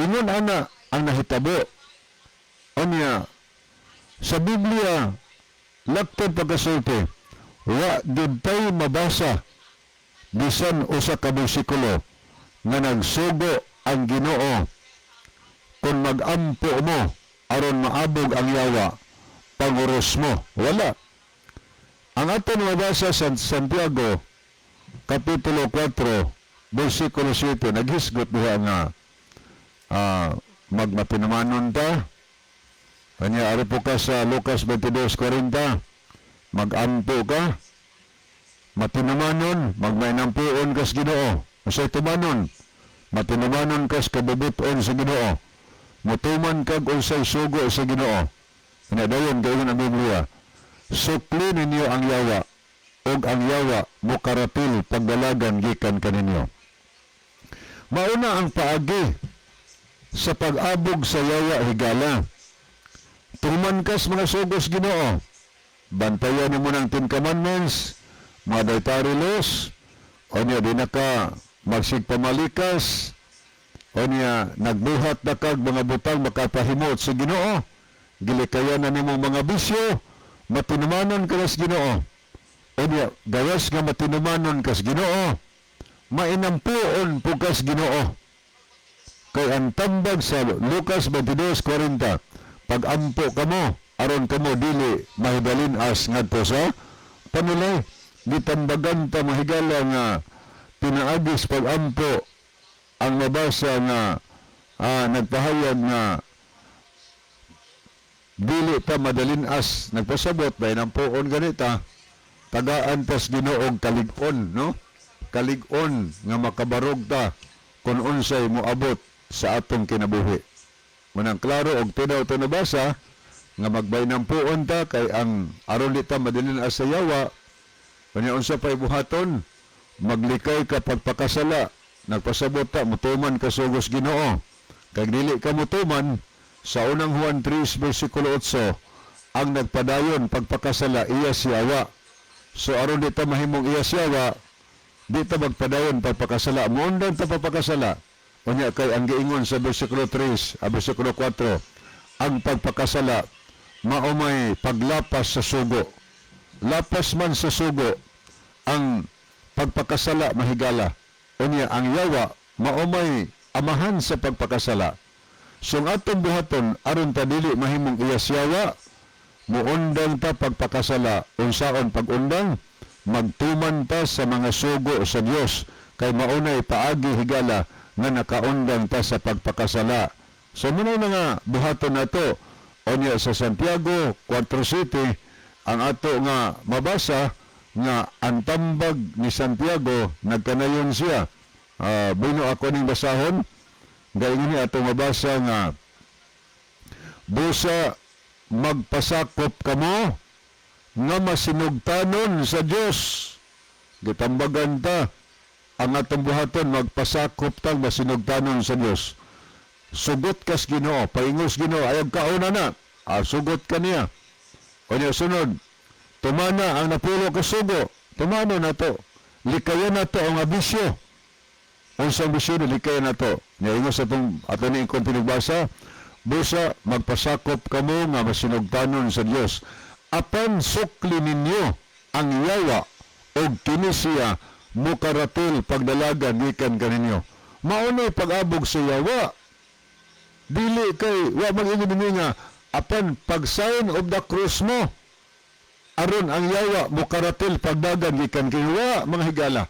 ingon ana ang nahitabo. Anya sa Biblia, lakton pagkasulti, wa gid tay mabasa bisan usa ka bersikulo nga nagsugo ang Ginoo kung magampo mo aron maabog ang yawa panguros mo. Wala. Ang aton mabasa sa Santiago Kapitulo 4 versikulo 7 naghisgot diha nga magmatinamanon ta. Kanya ari po ka sa Lucas 22:40 magampo ka, matinamanon, magmainampuon kas Ginoo. Usay tumanon, matinamanon kas kabubuton sa Ginoo. Mutuman kag unsay sugo sa Ginoo. Pinadayon gayon ang Biblia. Sukli ninyo ang yawa, ug ang yawa mukaratil pagdalagan gikan kaninyo. Mauna ang paagi sa pag-abog sa yawa higala. Tuman kas mga sugos Ginoo. Bantayan mo ng 10 Commandments, mga dietary laws, o niya di na ka magsigpamalikas, o niya nagbuhat na kag mga butang makapahimot sa Ginoo, gilikayan na nimo mga bisyo, matinumanon ka sa Ginoo. O niya, gawas nga matinumanon ka sa Ginoo, mainampuon po ka sa Ginoo. Kay ang tambag sa Lucas 22:40, pag-ampo ka mo, aron kamo dili mahibalin as ngadto sa panulay. Gitambagan ta mahigala nga pinaagis pag-ampo ang mabasa nga nagpahayag nga dili ta madalinas nagpasabot bay nang puon ganita tagaan tas Ginoong kalig-on, no? Kalig-on nga makabarog ta kung unsay moabot sa atong kinabuhi. Manang klaro og tunaw to nabasa nga magbay ng puon ta kay ang aron di ta madalinas sa yawa. Kanya unsa pay buhaton maglikay ka pagpakasala, nagpasabot ta mutuman ka sugos Ginoo. Kag dili ka mutuman, sa unang Juan 3 versikulo 8, ang nagpadayon pagpakasala iya siyawa. So aron di ta mahimong iya siyawa, di ta magpadayon pagpakasala, muundan ta pagpakasala. Unya kay ang giingon sa versikulo 3, versikulo 4, ang pagpakasala maumay paglapas sa sugo. Lapas man sa sugo ang pagpakasala mahigala. Unya ang yawa maumay amahan sa pagpakasala. So ang atong buhaton aron ta dili mahimong iyasyawa, muundang ta pagpakasala. Unsaon pag-undang? Magtuman ta sa mga sugo sa Dios kay maunay paagi higala nga nakaundang ta sa pagpakasala. So muna na nga buhaton nato unya sa Santiago 4:7 ang ato nga mabasa nga ang tambag ni Santiago nagkanayon siya. Buno ako ning basahon. Gayon ni ato mabasa nga busa magpasakop kamo nga masinugtanon sa Dios. Gitambagan ta ang atong buhaton magpasakop tang masinugtanon sa Dios. Sugot kas Ginoo, paingos Ginoo, ayag kauna na. Sugot ka niya. O niya sunod, tumana ang napulo ka sugo. Tumano na to. Likayan na to ang abisyo. Unsang bisyo na likayan na to. Niya ingos atong ni ikon pinagbasa, busa magpasakop kamo nga masinugtanon sa Dios. Apan sukli ninyo ang yawa o kinisiya mukaratil pagdalagan gikan kaninyo. Maunay pag-abog sa yawa. Dili kay wa mag-ingon nga apan pag-sign of the cross mo aron ang yawa mukaratil pagdagan gikan kinwa mga higala.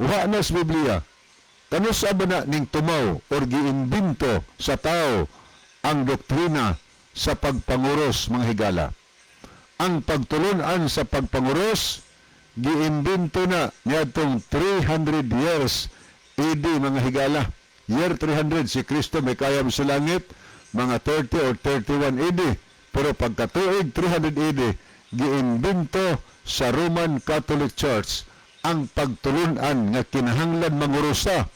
Wa na sa Biblia. Kano sa ba na ning tumaw or giimbento sa tao ang doktrina sa pagpanguros mga higala. Ang pagtulunan sa pagpanguros giimbento na niadtong 300 years AD mga higala. Year 300 si Kristo may kayam sa langit, mga 30 or 31 AD. Pero pagkatuig 300 AD, giimbento sa Roman Catholic Church ang pagtulunan nga kinahanglan mangurusa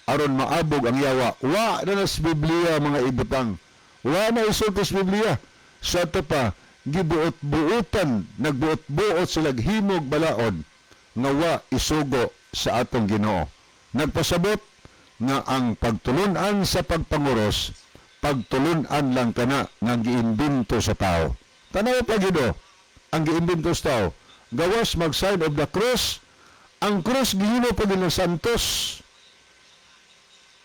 aron maabog ang yawa. Wa na sa Biblia mga ibutang. Wa na isulti sa Biblia. Sa ito pa, gibuot-buotan, nagbuot-buot sila himog balaod nga wa isugo sa atong Ginoo. Nagpasabot nga ang pagtulunan sa pagpanguros, pagtulunan lang kana nga giimbento sa tao. Tanaw pa gido ang giimbento sa tao. gawas mag sign of the cross. Ang cross gihimo pa ng santos.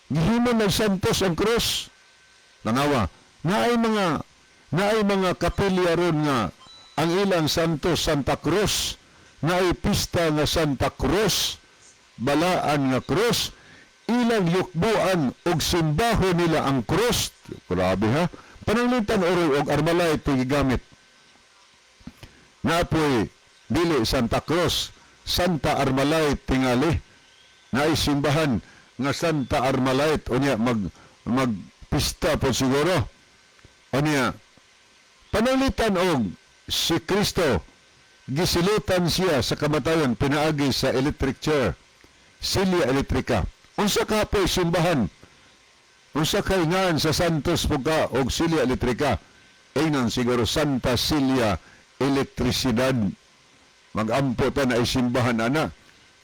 Gihimo ng santos ang cross. Tanawa, naay mga kapilya ron nga ang ilang santos Santa Cruz, naay pista nga Santa Cruz, balaan nga cross, ilang yukbuan og simbaho nila ang cross. Grabe ha. Pananglitan oroy og armalay gigamit. Naapoy dili Santa Cruz, Santa Armalite tingali. Naay simbahan nga Santa Armalite unya magpista po siguro. Unya pananglitan og si Kristo gisilutan siya sa kamatayon pinaagi sa electric chair, silya elektrika. Unsa ka po simbahan? Unsa kay ngan sa Santos Puga og silya elektrika? Aynon siguro Santa Silya Elektrisidad. Mag-ampo ta na isimbahan ana.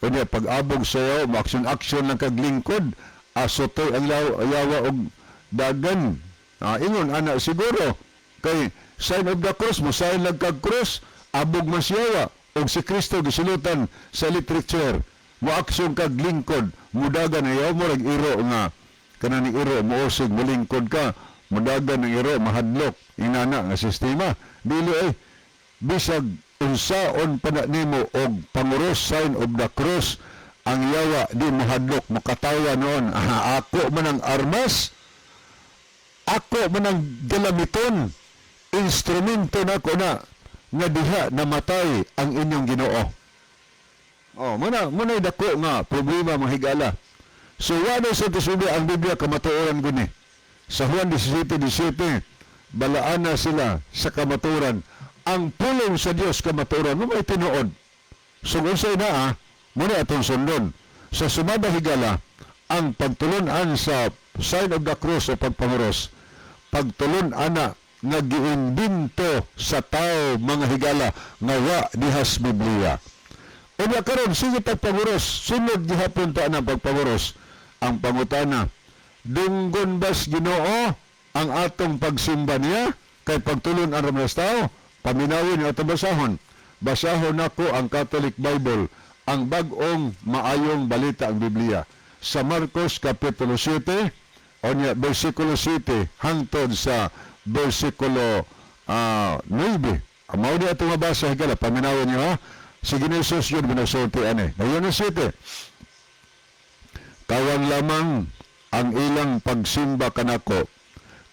Kunya pag-abog sayo, action lang kag lingkod, asotoy ang yawa og dagan. Ingon ana siguro kay sign of the cross mo sign lang kag cross, abog man siya og si Kristo gisilutan sa electric chair. Mo action kag lingkod, mudagan na yaw mo rag iro nga kanang iro mo usig molingkod ka, mudagan ng iro mahadlok inana nga sistema. Dili ay bisag unsaon pa na nimo og panguros sign of the cross ang yawa di mahadlok makatawa noon. Ako man ang armas, ako man ang galamiton, instrumento na ko na nga diha namatay ang inyong Ginoo. Muna dako nga problema mga higala. So wala sa tisubya ang Biblia kamatuoran guni. Sa Juan 17:17 balaan na sila sa kamatuoran. Ang pulong sa Dios kamatuoran mo may tinuod. So unsay naa muna atong sundon. Sa sumada higala ang pagtulon-an sa sign of the cross o pagpanguros. Pagtulon ana nga giimbento sa tao mga higala nga wa dihas Biblia. Unya karon sige pagpanguros, sunod gihapon ta na pagpanguros. Ang pangutana, dunggon bas Ginoo ang atong pagsimba niya kay pagtulon ang ramnas tao? Paminawin at basahon. Basahon nako ang Catholic Bible, ang bag-ong maayong balita ang Biblia. Sa Marcos Kapitulo 7, onya versikulo 7 hangtod sa versikulo 9. Mao di atong mabasa higala, paminawin niyo ha. Sige na Jesus yun, minasulti ane. Ngayon na 7. Kawang lamang ang ilang pagsimba kanako.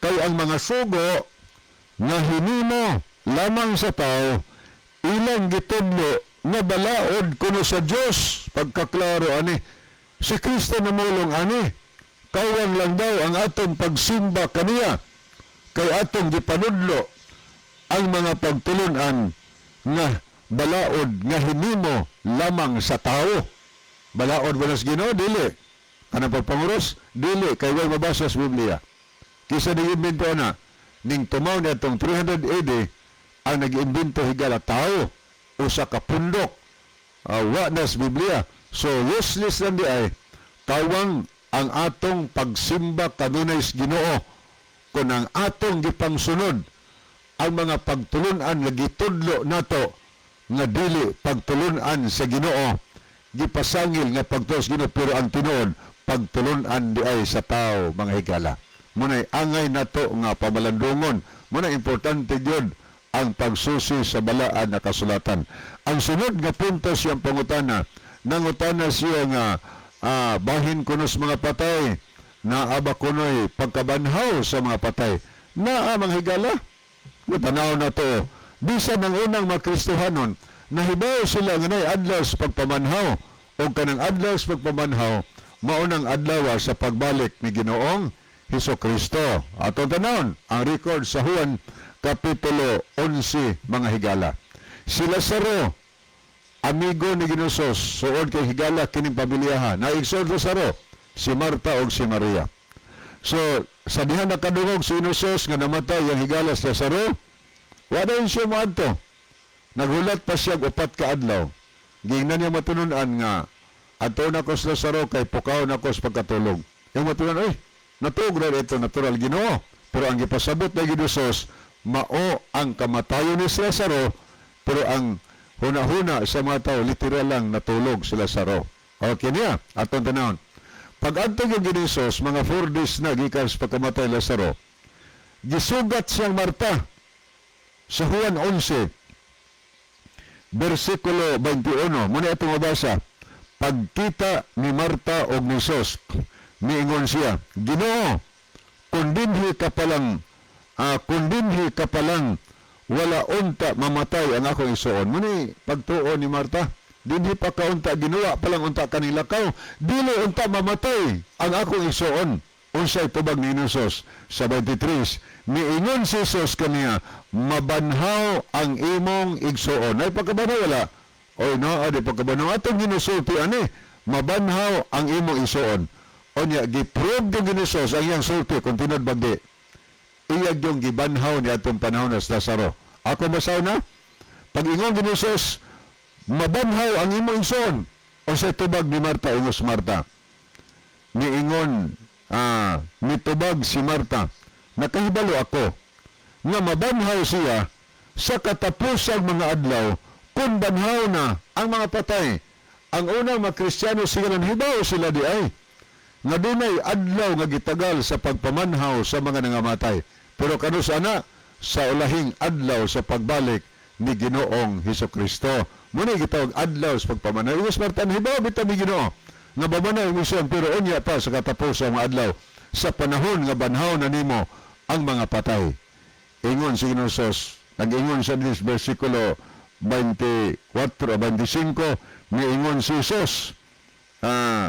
Kay ang mga sugo nga hinimo lamang sa tao, ilang gitudlo nga balaod kuno sa Dios. Pagkaklaro ani, si Kristo namulong ani. Kawang lang daw ang atong pagsimba kaniya. Kay atong gipanudlo ang mga pagtulunan nga balaod nga hinimo lamang sa tao. Balaod ba nas Ginoo? Dili. Kanang pagpanguros? Dili. Kay way mabasa sa Biblia. Kisa nag-imbento na, ning tumaw na itong 300 AD, ang nag-imbento higala tao, usa ka pundok, wa na sa Biblia. So, useless lang di ay, kawang ang atong pagsimba kanunay sa Ginoo, kung ang atong gipangsunod, ang mga pagtulunan nga gitudlo nato, nga dili pagtulunan sa Ginoo, gipasangil nga pagtuos Ginoo, pero ang tinuod pagtulunan di ay sa tao mga higala. Muna'y angay nato nga pamalandungon. Muna importante yun ang pagsusi sa balaan na kasulatan. Ang sunod nga punto siyang pangutana, nangutana siya nga bahin kunos mga patay, naaba kuno'y pagkabanhaw sa mga patay. Mga higala, matanaw na to, bisan ng unang mga Kristohanon, nahibaw sila nga na'y adlaw sa pagpamanhaw, o kanang adlaw sa pagpamanhaw, maunang adlaw sa pagbalik ni Ginoong Hesukristo. Atong tanawon ang record sa Juan Kapitulo 11 mga higala. Si Lazaro, amigo ni Ginosos, suod kay higala kining pamilyahan. Naigsoon Lazaro, si Marta o si Maria. So, sa diha nakadungog si Ginosos nga namatay ang higala sa Lazaro, wala yun siya maadto. Naghulat pa siya 4 ka adlaw. Gingnan niya matununan nga ato na ko sa Lazaro kay pukaw na ko sa pagkatulog. Yung matununan, natugra ito natural Ginoo. Pero ang ipasabot na Ginosos, mao ang kamatayon ni Lazaro, pero ang huna-huna sa mga tao, literal lang natulog si Lazaro. Okay niya, atong tanawon. Pag-antog yung ginisos, mga 4 days na gikan sa pagkamatay Lazaro, gisugat siyang Marta sa Juan 11, versikulo 21. Muna itong mabasa. Pagkita ni Marta o ni Sos, miingon siya, Ginoo, kundinhi ka palang wala unta mamatay ang akong isuon. Muni pagtuo ni Marta, dinhi pa ka unta ginawa palang unta kanila kaw, dili unta mamatay ang akong isuon. Unsay tubag ni Sos sa 23, miingon si Sos kaniya, mabanhaw ang imong igsuon. Ay pagkabanhaw wala. Oy no, adi pagkabanhaw atong ginusulti ani, mabanhaw ang imong igsuon. Onya giprove din ni Sos ang iyang sulti kung tinod bagdi. Iyag yung gibanhaw ni atong panahon na Lazaro. Ako masaw na, pag-ingon ni Sos, mabanhaw ang imong igsuon. O sa tubag ni Marta, ingos Marta. Niingon, nitubag si Marta, nakahibalo ako, nga mabanhaw siya sa katapusang mga adlaw, kung banhaw na ang mga patay. Ang unang mga Kristiyano sila hibaw sila di ay, nga dunay adlaw nga gitagal sa pagpamanhaw sa mga nangamatay. Pero kano sana sa ulahing adlaw sa pagbalik ni Ginoong Hesukristo. Muna gitawag adlaw sa pagpamanhaw. Ingos Marta, hibaw bitaw ni Ginoo nga babanaw mo siya, pero unya pa sa katapusang mga adlaw sa panahon nga banhaw na nimo ang mga patay. Ingon si Ginoong Sos, nag-ingon sa versikulo 24-25, niingon si Sos,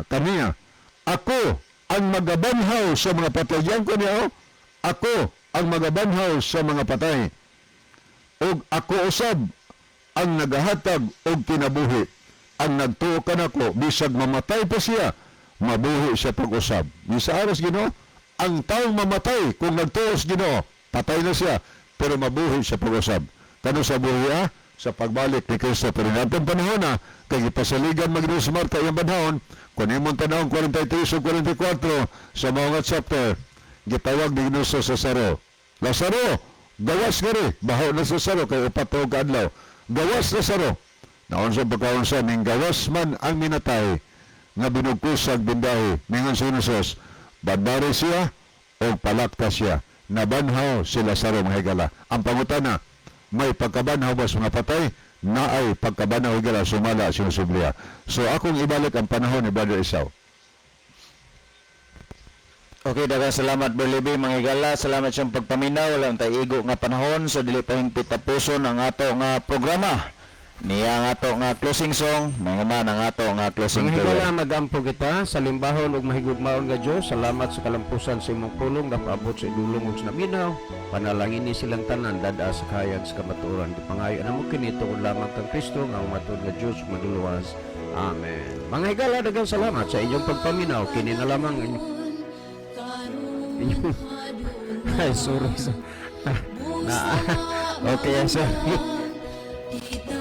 kaniya, ako ang magabanhaw sa mga patay. Yan ko niya, ako ang magabanhaw sa mga patay. O ako usab ang nagahatag og kinabuhi. Ang nagtuo ka nako, bisag mamatay pa siya, mabuhi siya pag-usab. Ni sa aras Ginoo, ang taong mamatay kung nagtuos Ginoo, patay na siya, pero mabuhi siya pag-usab. Kano sa buhi sa pagbalik ni Kristo. Pero natong panahon na, kay ipasaligan mag-Diyos Marta yung banahon, kung imong tanahon 43 o 44 sa mga chapter, gitawag ni Ginoo sa Lazaro. Lazaro, gawas nga rin. Baho na sa Lazaro, kay upat o kaadlaw. Gawas Lazaro. Naon sa pagkaunsa, ning gawas man ang minatay, nga binugkusag bindahi, ningon sa Ginoo, badbari siya o palakta siya. Nabanhaw si Lazaro mga higala. Ang pangutana, may pagkabanhaw ba sa mga patay? Naay pagkabanhaw higala sumala sinusublia. So akong ibalik ang panahon ni Brother Isaw. Okay, daghang salamat Brother Libby, mga higala. Salamat sa pagpaminaw. Wala tayo igo nga panahon. So dili pa hingpit tapuson ang ato nga programa. Niya ang ato nga closing song, mga man ang ato nga closing Mga prayer. higala, magampo kita sa limbahon ug mahigugmaon nga Dios. Salamat sa kalampusan sa imong pulong na paabot sa idulong ug sa naminaw. Panalangin ni silang tanan dada sa kayag sa kamatuoran. Dipangayo na mo kini tungod lamang kang Kristo nga matod nga Dios maduluwas. Amen. Mga higala, daghang salamat sa inyong pagpaminaw. Kini na lamang inyong ay sorry. Okay, sorry. Ita